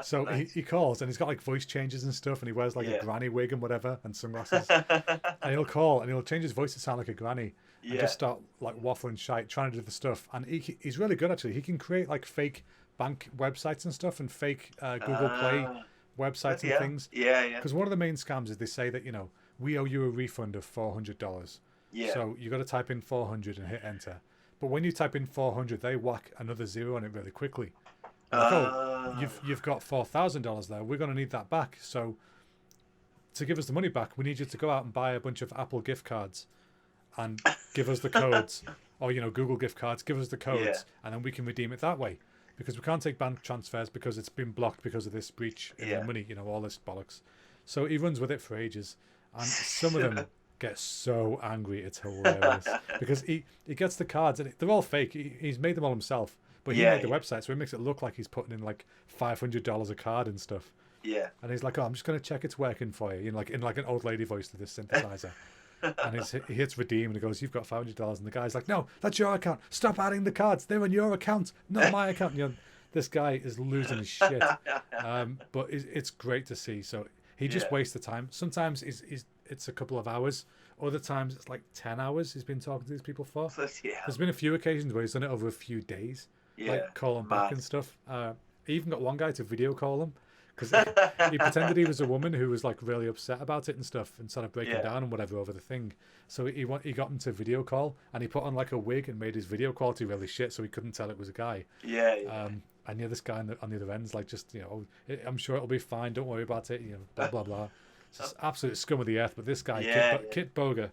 So nice. he calls and he's got like voice changes and stuff, and he wears like a granny wig and whatever and sunglasses. And he'll call and he'll change his voice to sound like a granny and just start like waffling shite, trying to do the stuff. And he's really good actually. He can create like fake bank websites and stuff and fake Google Play websites and things. Yeah. Because one of the main scams is they say that, you know, we owe you a refund of $400. Yeah. So you got to type in 400 and hit enter. But when you type in 400, they whack another zero on it really quickly. Like, you've got $4,000 there. We're going to need that back. So to give us the money back, we need you to go out and buy a bunch of Apple gift cards and give us the codes, or Google gift cards. Give us the codes, and then we can redeem it that way. Because we can't take bank transfers because it's been blocked because of this breach in the money. All this bollocks. So he runs with it for ages, and some of them get so angry, it's hilarious. Because he gets the cards and they're all fake. He's made them all himself, but he made the website, so he makes it look like he's putting in like $500 a card and stuff. Yeah. And he's like, "Oh, I'm just going to check it's working for you," in like an old lady voice to this synthesizer. And he hits redeem and he goes, "You've got $500," and the guy's like, "No, that's your account. Stop adding the cards. They're in your account, not my account." This guy is losing his shit. But it's great to see. So he just wastes the time. Sometimes it's a couple of hours. Other times it's like 10 hours he's been talking to these people for. There's been a few occasions where he's done it over a few days. Like call them back and stuff. He even got one guy to video call him because he pretended he was a woman who was like really upset about it and stuff and started breaking down and whatever over the thing. So he got him to video call and he put on like a wig and made his video quality really shit so he couldn't tell it was a guy. And this guy on the other end's like, just, I'm sure it'll be fine. Don't worry about it. Blah, blah, blah. It's just absolute scum of the earth. But this guy, Kit Boga,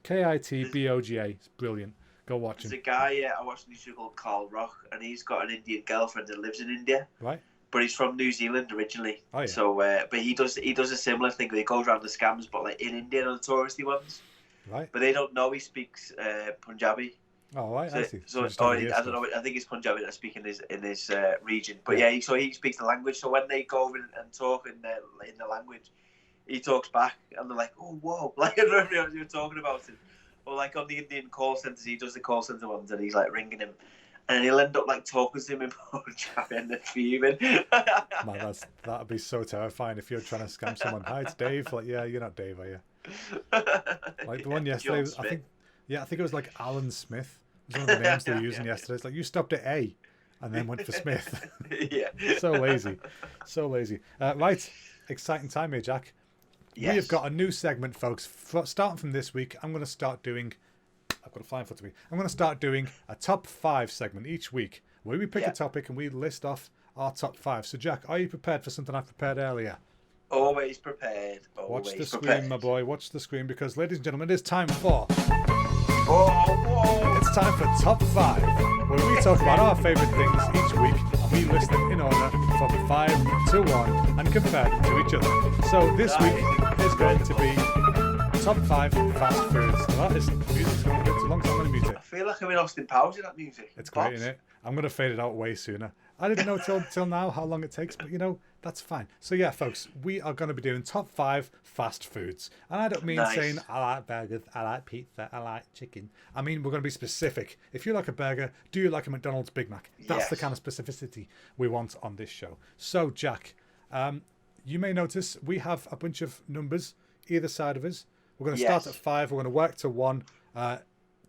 Kitboga, it's brilliant. Go watch him. There's a guy I watched on YouTube called Carl Rock, and he's got an Indian girlfriend that lives in India. Right. But he's from New Zealand originally. Oh, yeah. So, but he does a similar thing. He goes around the scams, but like in India on the touristy ones. Right. But they don't know he speaks Punjabi. Oh, right. I see. I don't know. I think it's Punjabi that speak in his region. But so he speaks the language. So when they go over and talk in the language, he talks back, and they're like, "Oh, whoa!" Like I don't know what you're talking about it. Or like on the Indian call centers, he does the call center ones, and he's like ringing him, and he'll end up like talking to him in Punjabi and they're fuming. Man, that'd be so terrifying if you're trying to scam someone. "Hi, it's Dave." Like, yeah, you're not Dave, are you? Like the one yesterday, I think it was like Alan Smith. It was one of the names they were using yesterday. It's like you stopped at A, and then went for Smith. Yeah. So lazy. Right, exciting time here, Jack. We have got a new segment, folks. Starting from this week, I'm going to start doing... I've got a flying foot to me. I'm going to start doing a top 5 segment each week where we pick a topic and we list off our top 5. So, Jack, are you prepared for something I prepared earlier? Always prepared. Watch the screen, my boy. Watch the screen because, ladies and gentlemen, it is time for... It's time for Top 5, where we talk about our favourite things each week and we list them in order from 5 to 1 and compare them to each other. So this week is going to be Top 5 fast foods. That is music's going good. It's a long time on music. I feel like I'm in Austin Powers in that music. It's great, isn't it? I'm going to fade it out way sooner. I didn't know till now how long it takes, but that's fine. So yeah, folks, we are going to be doing top 5 fast foods. And I don't mean saying I like burgers, I like pizza, I like chicken. I mean, we're going to be specific. If you like a burger, do you like a McDonald's Big Mac? That's the kind of specificity we want on this show. So Jack, you may notice we have a bunch of numbers either side of us. We're going to start at 5. We're going to work to 1.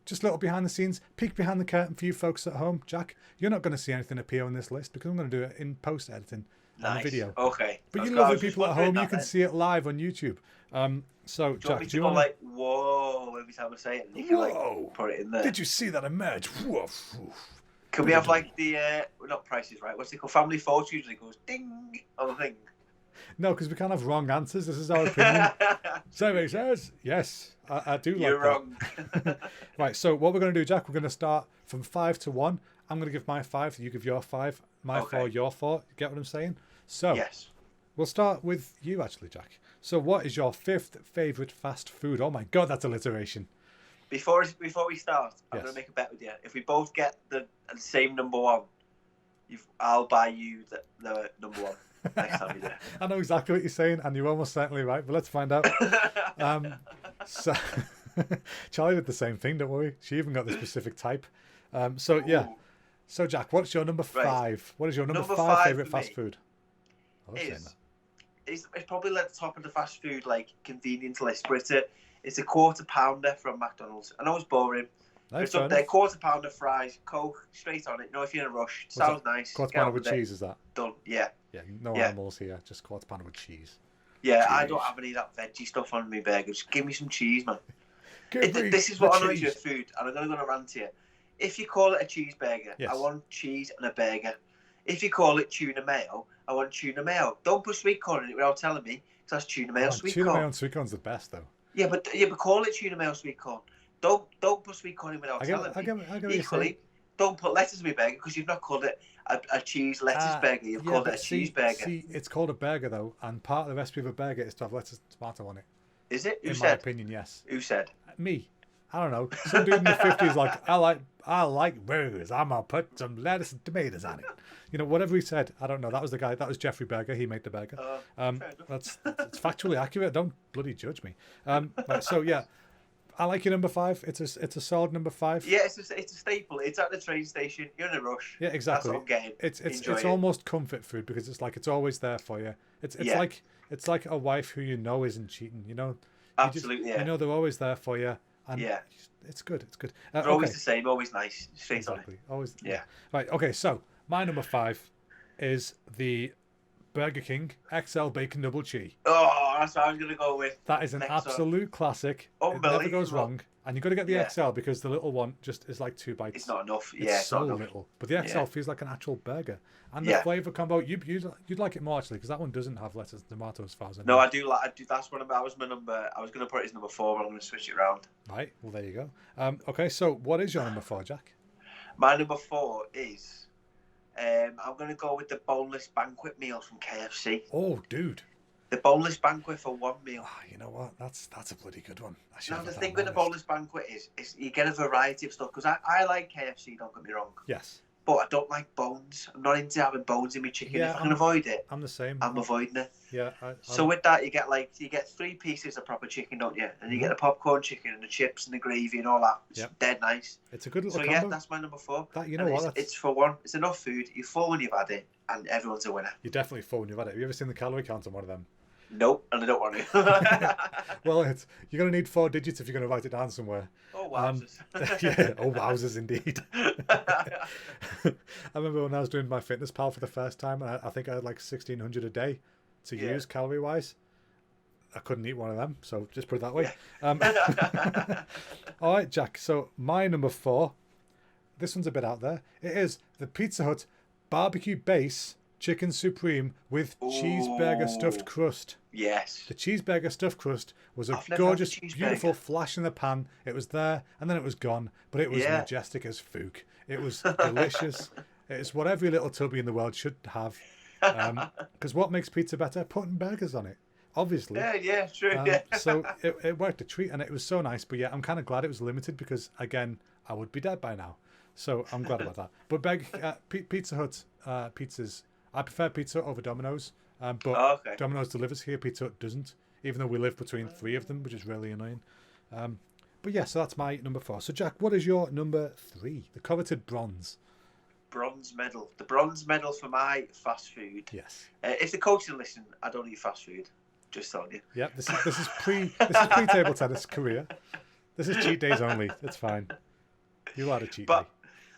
Just a little behind the scenes, peek behind the curtain for you folks at home. Jack, you're not going to see anything appear on this list because I'm going to do it in post editing on the video. Okay. But you lovely people at home, you can see it live on YouTube. So, Jack, do you want like, whoa, every time I say it, and you can like put it in there. Did you see that emerge? Whoa. Can we have like the, not prices, right? What's it called? Family Fortunes, and it goes ding on the thing. No, because we can't have wrong answers. This is our opinion. Survey says, yes, I do like that. You're wrong. Right, so what we're going to do, Jack, we're going to start from 5 to 1. I'm going to give my 5, you give your 5, my 4, your 4. Get what I'm saying? So, we'll start with you, actually, Jack. So what is your 5th favourite fast food? Oh my God, that's alliteration. Before we start, I'm going to make a bet with you. If we both get the same number 1, I'll buy you the number 1. Next time you do. I know exactly what you're saying, and you're almost certainly right, but let's find out. So Charlie did the same thing, don't worry. She even got the specific type. So So Jack, what's your number 5? What is your number 5 favourite fast food? It's probably like the top of the fast food like convenience list, but it's a quarter pounder from McDonald's. I know it's boring. It's up there, quarter pounder, fries, Coke, straight on it. If you're in a rush, sounds nice. Quarter pounder with cheese, is that? Done. Yeah. Yeah, no animals here, just quarter pounder with cheese. Yeah, I don't have any of that veggie stuff on my burger. Just give me some cheese, man. This is what annoys you with food, and I'm going to go on a rant here. If you call it a cheeseburger, I want cheese and a burger. If you call it tuna mayo, I want tuna mayo. Don't put sweet corn in it without telling me, because that's tuna mayo sweet corn. Tuna mayo and sweet corn's the best, though. Yeah, but call it tuna mayo sweet corn. Don't put sweet corn in without telling me. Equally, don't put lettuce in my burger because you've not called it a cheese lettuce burger. You've called it a cheeseburger. See, it's called a burger though, and part of the recipe of a burger is to have lettuce and tomato on it. Is it? In my opinion, yes. Who said? Me. I don't know. Some dude in the 50s like, I like burgers. I'm gonna put some lettuce and tomatoes on it. Whatever he said. I don't know. That was the guy. That was Jeffrey Berger. He made the burger. That's factually accurate. Don't bloody judge me. Right, so yeah. I like your number 5. It's a solid number 5. Yeah, it's a staple. It's at the train station. You're in a rush. Yeah, exactly. That's what I'm getting. It's almost comfort food because it's always there for you. It's like a wife who isn't cheating. Absolutely. They're always there for you. And it's good. It's good. They're always the same. Always nice. Straight on it. Always. Yeah. Right. Okay. So my number 5 is the Burger King XL Bacon Double Cheese. Oh, that's what I was going to go with. That is an absolute classic. It never goes wrong. And you've got to get the XL because the little one just is like 2 bites. It's not enough. It's so little. But the XL feels like an actual burger. And the flavour combo, you'd like it more actually because that one doesn't have lettuce and tomato as far as I know. No, I do. That's one of that was my number. I was going to put it as number 4, but I'm going to switch it around. Right. Well, there you go. Okay. So what is your number 4, Jack? My number 4 is... I'm going to go with the boneless banquet meals from KFC. Oh, dude. The boneless banquet for 1 meal. You know what? That's a bloody good one. Now, the thing with the boneless banquet is you get a variety of stuff. Because I like KFC, don't get me wrong. Yes. But I don't like bones. I'm not into having bones in my chicken. Yeah, if I can avoid it, I'm the same. I'm avoiding it. Yeah. So with that, you get 3 pieces of proper chicken, don't you? And you get the popcorn chicken and the chips and the gravy and all that. It's dead nice. It's a good little combo. combo. Yeah, that's my number 4. It's for 1. It's enough food. You're full when you've had it, and everyone's a winner. You're definitely full when you've had it. Have you ever seen the calorie count on one of them? Nope, and I don't want to. Well, you're going to need 4 digits if you're going to write it down somewhere. Oh, wowzers. Wowzers indeed. I remember when I was doing my Fitness Pal for the first time, and I think I had like 1,600 a day to use calorie-wise. I couldn't eat one of them, so just put it that way. All right, Jack. So my number 4, this one's a bit out there. It is the Pizza Hut barbecue base chicken supreme with cheeseburger stuffed crust. Yes. The cheeseburger stuffed crust was a gorgeous, beautiful flash in the pan. It was there, and then it was gone, but it was majestic as fook. It was delicious. It's what every little tubby in the world should have. Because what makes pizza better? Putting burgers on it. Obviously. Yeah, true. So it worked a treat, and it was so nice. But yeah, I'm kind of glad it was limited because, again, I would be dead by now. So I'm glad about that. But Pizza Hut pizzas, I prefer Pizza Hut over Domino's. But Domino's delivers here, Pizza Hut doesn't. Even though we live between 3 of them, which is really annoying. But yeah, so that's my number 4. So Jack, what is your number 3? The coveted bronze. Bronze medal. The bronze medal for my fast food. Yes. If the coaching listen, I don't eat fast food. Just telling you. Yeah, this is pre-table tennis career. This is cheat days only. It's fine. You had a cheat day.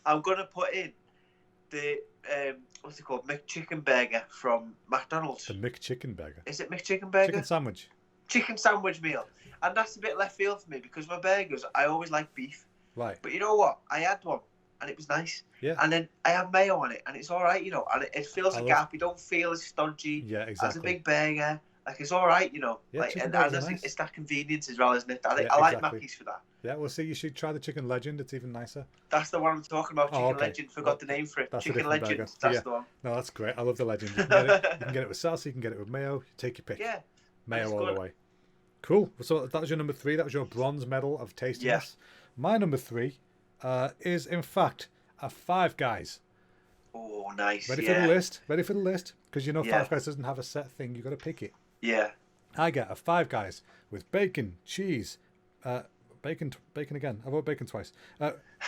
I'm gonna put in the what's it called? McChicken burger from McDonald's. The McChicken burger. Is it McChicken burger? Chicken sandwich. Chicken sandwich meal, and that's a bit left field for me because my burgers, I always like beef. Right. But you know what? I had one, and it was nice. Yeah. And then I have mayo on it, and it's all right, and it fills a gap. You don't feel as stodgy. Yeah, exactly. As a big burger. Like, it's all right, Yeah, and nice. It's that convenience as well, isn't it? I like exactly. Mackey's for that. Yeah, well, see, you should try the Chicken Legend. It's even nicer. That's the one I'm talking about. Chicken Legend. Forgot the name for it. Chicken Legend. Burger. That's the one. No, that's great. I love the Legend. You can get it with salsa. You can get it with mayo. Take your pick. Yeah. Mayo all the way. Cool. So that was your number 3. That was your bronze medal of tastiness. Yeah. My number 3 is, in fact, a Five Guys. Oh, nice. Ready for the list? Ready for the list? Because Five Guys doesn't have a set thing. You got to pick it. Yeah. I get a Five Guys with bacon, cheese, bacon again. I wrote bacon twice.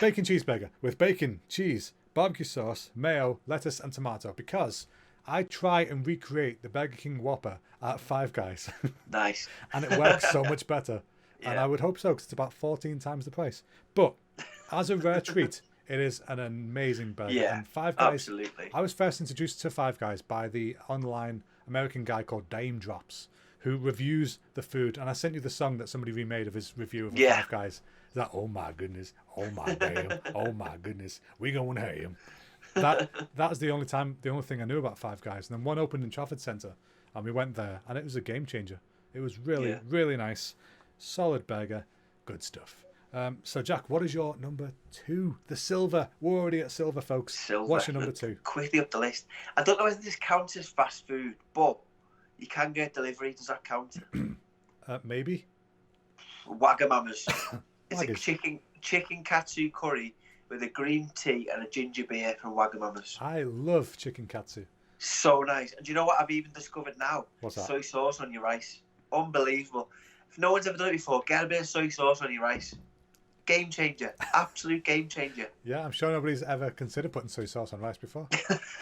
Bacon cheeseburger with bacon, cheese, barbecue sauce, mayo, lettuce, and tomato because I try and recreate the Burger King Whopper at Five Guys. Nice. And it works so much better. Yeah. And I would hope so because it's about 14 times the price. But as a rare treat, it is an amazing burger. Yeah, and Five Guys, absolutely. I was first introduced to Five Guys by the online American guy called Dame Drops, who reviews the food. And I sent you the song that somebody remade of his review of Five Guys. It's like, oh my goodness, oh my damn, oh my goodness, we gonna hate him. That was the only thing I knew about Five Guys. And then one opened in Trafford Centre, and we went there, and it was a game changer. It was really, really nice, solid burger, good stuff. So Jack, what is your number 2? The silver. We're already at silver, folks. Silver. What's your number 2? Quickly up the list. I don't know whether this counts as fast food, but you can get delivery. Does that count? Maybe. Wagamama's. It's a chicken katsu curry with a green tea and a ginger beer from Wagamama's. I love chicken katsu. So nice. And do you know what I've even discovered now? What's that? Soy sauce on your rice. Unbelievable. If no one's ever done it before, get a bit of soy sauce on your rice. Game changer. Absolute game changer. Yeah, I'm sure nobody's ever considered putting soy sauce on rice before.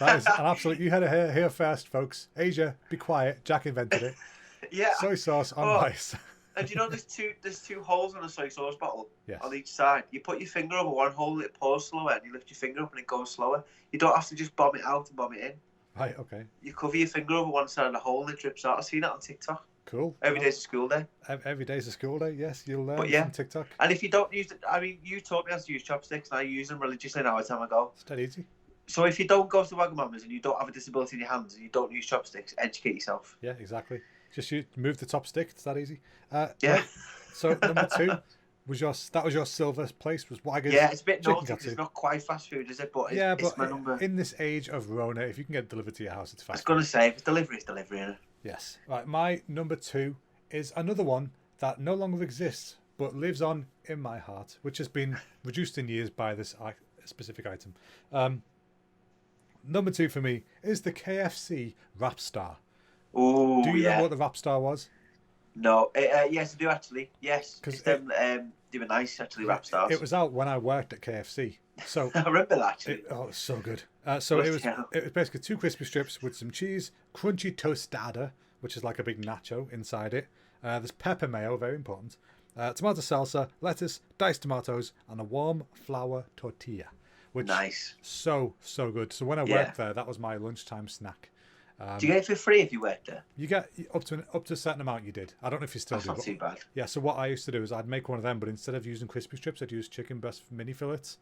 That is an absolute... You heard it here first, folks. Asia, be quiet. Jack invented it. Yeah. Soy sauce on rice. And you know there's two holes in a soy sauce bottle on each side. You put your finger over one hole, it pours slower, and you lift your finger up and it goes slower. You don't have to just bomb it out and bomb it in. Right, okay. You cover your finger over one side of the hole and it drips out. I've seen it on TikTok. Cool. Every day's a school day. Every day's a school day, yes. You'll learn from TikTok. And if you don't use it, I mean, you taught me how to use chopsticks and I use them religiously now every time I go. It's that easy. So if you don't go to Wagamama's and you don't have a disability in your hands and you don't use chopsticks, educate yourself. Yeah, exactly. Just move the top stick. It's that easy. Yeah. Right. So number 2 was your silver place was Wagga's. Yeah, it's a bit naughty because it's not quite fast food, is it? But it's my number. In this age of Rona, if you can get it delivered to your house, it's fast. I was going to say, if it's delivery, it's delivery, isn't it? Yes. Right. My number 2 is another one that no longer exists but lives on in my heart, which has been reduced in years by this specific item. Number 2 for me is the KFC Wrap Star. Oh, do you know what the Wrap Star was? No. Yes, I do actually. Yes. Because they were nice, actually, Wrap Stars. It was out when I worked at KFC. So I remember that, actually. It was so good. So it was basically 2 crispy strips with some cheese, crunchy tostada, which is like a big nacho inside it. There's pepper mayo, very important. Tomato salsa, lettuce, diced tomatoes, and a warm flour tortilla. Which nice. So good. So when I worked there, that was my lunchtime snack. Do you get it for free if you worked there? You get up to a certain amount. You did. I don't know if you still do. That's not too bad. Yeah. So what I used to do is I'd make one of them, but instead of using crispy strips, I'd use chicken breast mini fillets.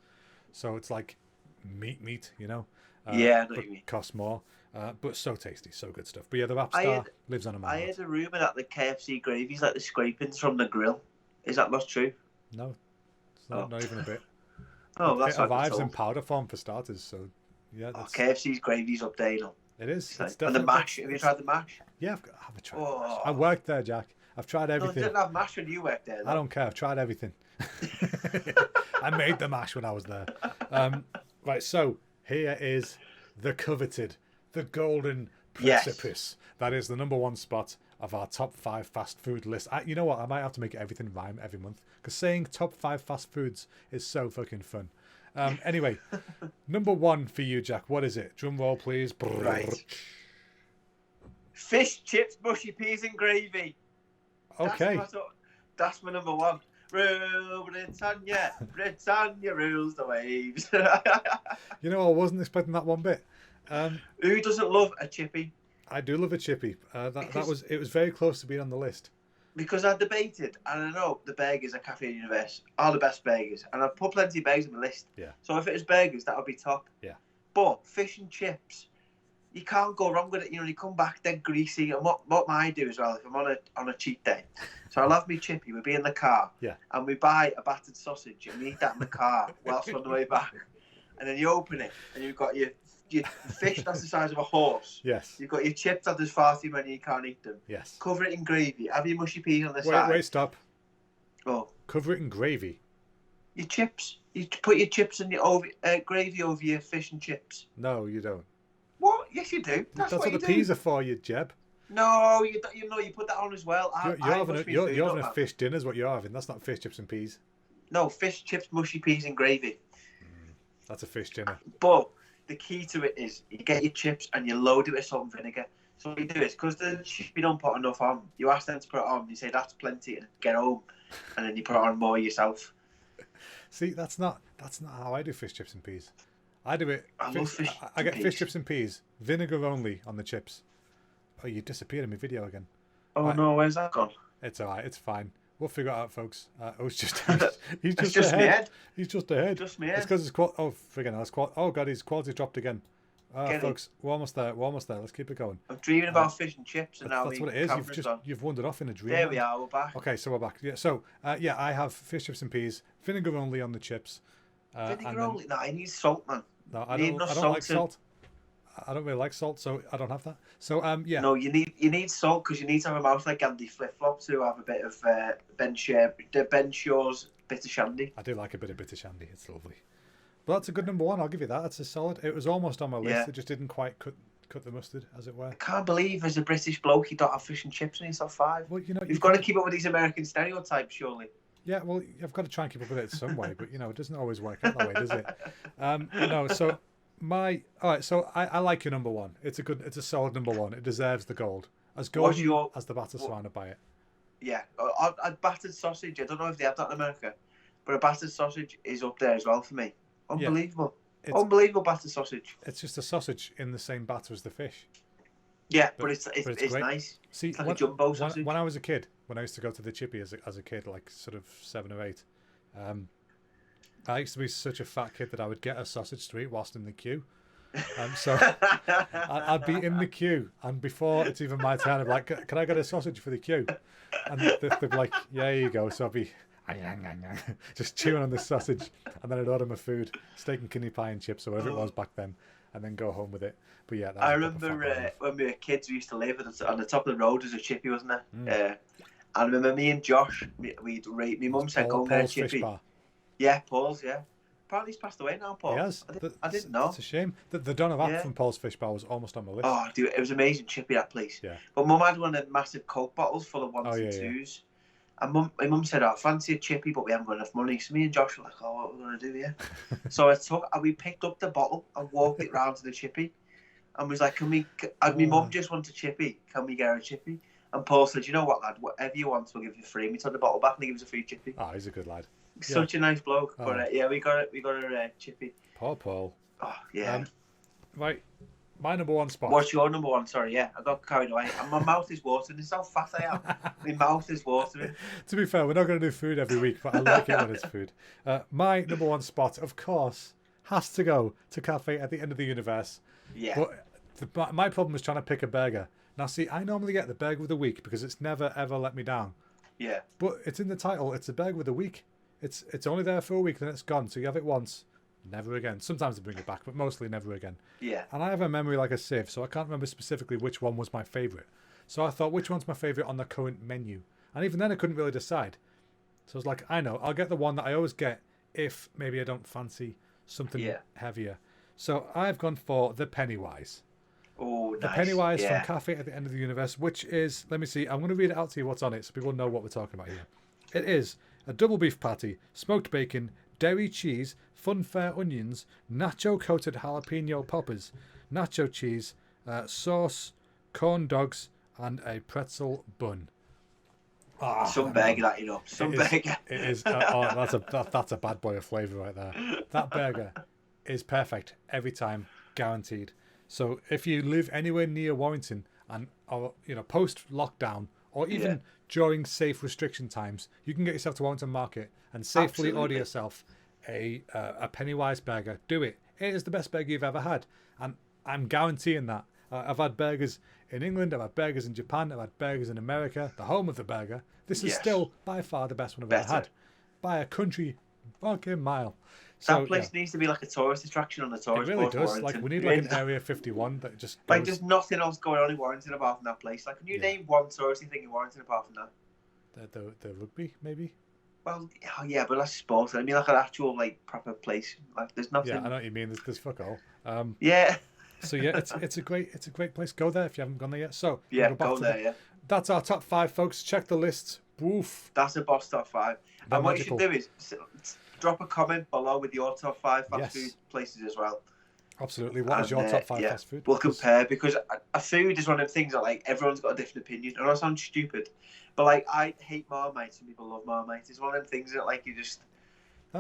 So it's like meat, you know. Yeah, I know what you mean. Costs more, but so tasty, so good stuff. But yeah, the rap star lives on a man. I heard a rumour that the KFC gravy's like the scrapings from the grill. Is that not true? No, it's not even a bit. That's it arrives in powder form for starters. So yeah, KFC's gravy's up there, you know. It is. It's and the mash. Have you tried the mash? Yeah, I've tried. I worked there, Jack. I've tried everything. No, you didn't have mash when you worked there. Though. I don't care. I've tried everything. I made the mash when I was there. Right, so here is the coveted, the golden precipice. Yes. That is the number one spot of our top 5 fast food list. You know what? I might have to make everything rhyme every month because saying top 5 fast foods is so fucking fun. Anyway, number 1 for you, Jack. What is it? Drum roll, please. Right. Fish, chips, mushy peas, and gravy. Okay. That's my number 1. Rule Britannia, Britannia rules the waves. You know, I wasn't expecting that one bit. Who doesn't love a chippy? I do love a chippy. It was very close to being on the list. Because I debated, and I know the burgers at Cafe Universe are the best burgers, and I've put plenty of burgers on the list. Yeah. So if it was burgers, that would be top. Yeah. But fish and chips, you can't go wrong with it. You know, they come back, they're greasy. And what I do as well, if I'm on a cheat day, so I'll have me chippy, we'll be in the car, and we buy a battered sausage, and we eat that in the car whilst we're on the way back. And then you open it, and you've got your fish that's the size of a horse. Yes. You've got your chips that there's far too many, you can't eat them. Yes. Cover it in gravy. Have your mushy peas on the side. Wait, stop. Oh. Cover it in gravy. Your chips. You put your chips and your gravy over your fish and chips. No, you don't. What? Yes, you do. That's what the peas are for, you Jeb. No, you put that on as well. You're having a fish dinner is what you're having. That's not fish, chips and peas. No, fish, chips, mushy peas and gravy. That's a fish dinner. But the key to it is you get your chips and you load it with salt and vinegar. So what you do is, because the chips you don't put enough on, you ask them to put it on, you say that's plenty and get home, and then you put on more yourself. See, that's not how I do fish, chips and peas. I do it. I love fish. I get fish, chips and peas, vinegar only on the chips. Oh, you disappeared in my video again. Oh no, where's that gone? It's alright, it's fine. We'll figure it out, folks. He's just ahead. He's just ahead. Just me. It's because his oh god, his quality's dropped again. Folks, we're almost there. Let's keep it going. I'm dreaming about fish and chips, and now that's what it is. You've wandered off in a dream. There we are. We're back. Okay, so we're back. Yeah. So I have fish, chips, and peas, vinegar only on the chips. Vinegar only? No, I need salt, man. No, I don't like salt. I don't really like salt, so I don't have that. So No, you need salt because you need to have a mouth like Andy Flip Flop to have a bit of Ben Shaw's bitter shandy. I do like a bit of bitter shandy. It's lovely. But that's a good number 1. I'll give you that. That's a solid. It was almost on my list. Yeah. It just didn't quite cut the mustard, as it were. I can't believe as a British bloke you don't have fish and chips in your top 5. Well, you know, you've got to keep up with these American stereotypes, surely. Yeah, well, I've got to try and keep up with it some way, but it doesn't always work out that way, does it? So so I like your number 1. It's a solid number 1. It deserves the gold. As golden as the batter surrounded by it. Yeah, a battered sausage. I don't know if they have that in America, but a battered sausage is up there as well for me. Unbelievable. Yeah, unbelievable battered sausage. It's just a sausage in the same batter as the fish. Yeah, but it's nice. See, it's like a jumbo sausage. When I was a kid, when I used to go to the chippy as a kid, like sort of 7 or 8, I used to be such a fat kid that I would get a sausage street whilst in the queue. So I'd be in the queue, and before it's even my turn, I'd be like, "Can I get a sausage for the queue?" And they'd be like, "Yeah, here you go." So I'd be just chewing on this sausage, and then I'd order my food, steak and kidney pie and chips or whatever it was back then, and then go home with it. But yeah, I remember when we were kids, we used to live on the top of the road as a chippy, wasn't there? I remember me and Josh, my mum said, "Go and get a chippy." Yeah, Paul's. Yeah, apparently he's passed away now, Paul. He has. I didn't know. It's a shame. The Don of App from Paul's Fish Bar was almost on my list. Oh, dude, it was amazing chippy, that place. Yeah. But Mum had one of the massive Coke bottles full of 1s and 2s. Yeah. And my mum said, "I fancy a chippy, but we haven't got enough money." So me and Josh were like, "Oh, what are we going to do here?" So we picked up the bottle and walked it round to the chippy, and was like, "My mum just wants a chippy. Can we get her a chippy?" And Paul said, "You know what, lad? Whatever you want, we'll give you free." And we took the bottle back and he gave us a free chippy. Oh, he's a good lad. Such a nice bloke. Oh. But we got a chippy. Poor Paul. Oh yeah. Right, My number one spot. What's your number one? Sorry, yeah, I got carried away. And my mouth is watering. It's how fat I am. My mouth is watering. To be fair, we're not going to do food every week, but I like it when it's food. My number one spot, of course, has to go to Cafe at the End of the Universe. Yeah. But my problem was trying to pick a burger. Now, see, I normally get the burger of the week because it's never, ever let me down. Yeah. But it's in the title. It's a burger of the week. It's only there for a week, then it's gone. So you have it once, never again. Sometimes they bring it back, but mostly never again. Yeah. And I have a memory like a sieve, so I can't remember specifically which one was my favourite. So I thought, which one's my favourite on the current menu? And even then I couldn't really decide. So I was like, I know, I'll get the one that I always get if maybe I don't fancy something heavier. So I've gone for the Pennywise. Oh, nice. The Pennywise from Cafe at the End of the Universe, which is, let me see, I'm going to read it out to you what's on it so people know what we're talking about here. It is a double beef patty, smoked bacon, dairy cheese, funfair onions, nacho-coated jalapeno poppers, nacho cheese, sauce, corn dogs, and a pretzel bun. Some burger that, you know. Some burger. It is. That's a bad boy of flavour right there. That burger is perfect every time, guaranteed. So if you live anywhere near Warrington and or post lockdown or even during safe restriction times, you can get yourself to Warrington Market and safely order yourself a Pennywise burger. Do it. It is the best burger you've ever had, and I'm guaranteeing that. I've had burgers in England, I've had burgers in Japan, I've had burgers in America, the home of the burger. This is still by far the best one I've ever had, by a country fucking mile. So, that place needs to be like a tourist attraction on the tourist board. It really does. Warrington. Like we need like an Area 51 that just goes... like there's nothing else going on in Warrington apart from that place. Like, can you name one touristy thing in Warrington apart from that? The rugby, maybe. Well, yeah, but that's sport. I mean, like an actual like proper place. Like there's nothing. Yeah, I know what you mean. There's fuck all. Yeah. So yeah, it's a great place. Go there if you haven't gone there yet. So yeah, go there. Yeah. That's our top 5, folks. Check the list. Woof. That's a boss top 5. And what you should do is drop a comment below with your top 5 fast food places as well. Absolutely. What is your top 5 fast food? We'll compare, because a food is one of the things that like everyone's got a different opinion. And I sound stupid, but like I hate Marmite. Some people love Marmite. It's one of them things that like you just.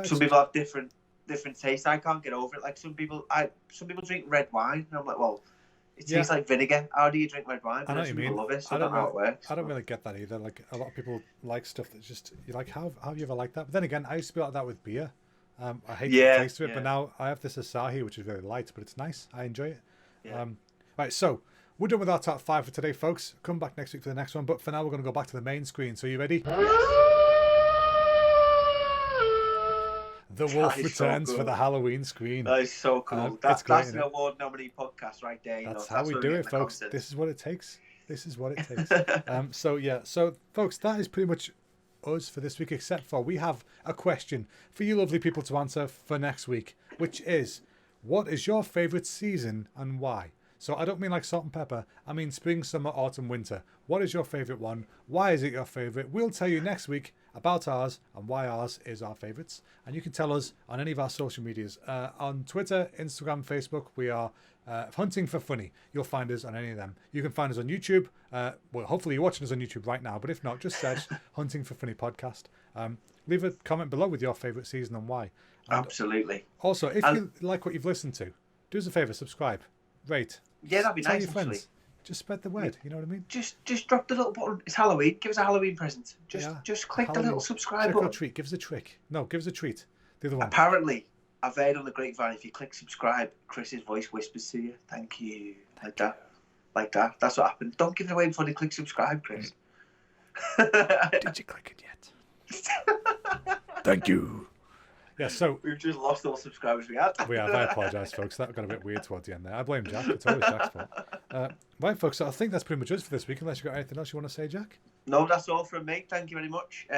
Some people have different tastes. I can't get over it. Like some people drink red wine, and I'm like, well, it tastes like vinegar. How do you drink red wine? I know what you mean. People love it, so I don't know how it works. I don't really get that either. Like a lot of people like stuff that's just you like. How have you ever liked that? But then again, I used to be like that with beer. I hate the taste of it, but now I have this Asahi, which is very light, but it's nice. I enjoy it. Yeah. Right, so we're done with our top 5 for today, folks. Come back next week for the next one, but for now we're going to go back to the main screen. So you ready? The Wolf returns for the Halloween screen. That is so cool. That's an award nominee podcast right there. That's how we do it, folks. This is what it takes. So folks, that is pretty much us for this week, except for we have a question for you lovely people to answer for next week, which is, what is your favourite season and why? So I don't mean like salt and pepper, I mean spring, summer, autumn, winter. What is your favourite one? Why is it your favourite? We'll tell you next week about ours and why ours is our favourites. And you can tell us on any of our social medias. On Twitter, Instagram, Facebook, we are Hunting for Funny. You'll find us on any of them. You can find us on YouTube. Well, hopefully you're watching us on YouTube right now, but if not, just search Hunting for Funny Podcast. Leave a comment below with your favourite season and why. And absolutely. Also, if you like what you've listened to, do us a favour, subscribe, rate. Yeah, that'd be tell nice, your friends. Just spread the word, you know what I mean? Just drop the little button. It's Halloween. Give us a Halloween present. Just click Halloween. The little subscribe button. Treat. Give us a trick. No, give us a treat. The other one. Apparently, I've heard on the grapevine, if you click subscribe, Chris's voice whispers to you. Thank you. Like that. That's what happened. Don't give it away before you click subscribe, Chris. Did you click it yet? Thank you. Yeah, so we've just lost all subscribers we had. We have. I apologise, folks. That got a bit weird towards the end there. I blame Jack. It's always Jack's fault. Right, folks. So I think that's pretty much it for this week. Unless you've got anything else you want to say, Jack? No, that's all from me. Thank you very much.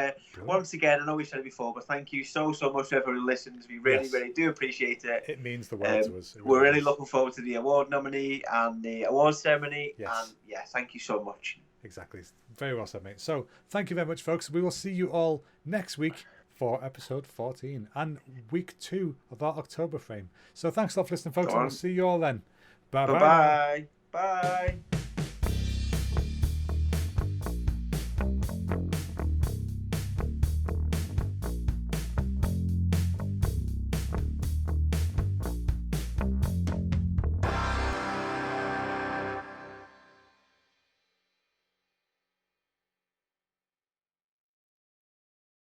Once again, I know we've said it before, but thank you so much to everyone who listens. We really do appreciate it. It means the world to us. We're really looking forward to the award nominee and the award ceremony. Yes. And thank you so much. Exactly. Very well said, mate. So thank you very much, folks. We will see you all next week for episode 14 and week 2 of our October frame. So thanks a lot for listening, folks. And we'll see you all then. Bye-bye. Bye.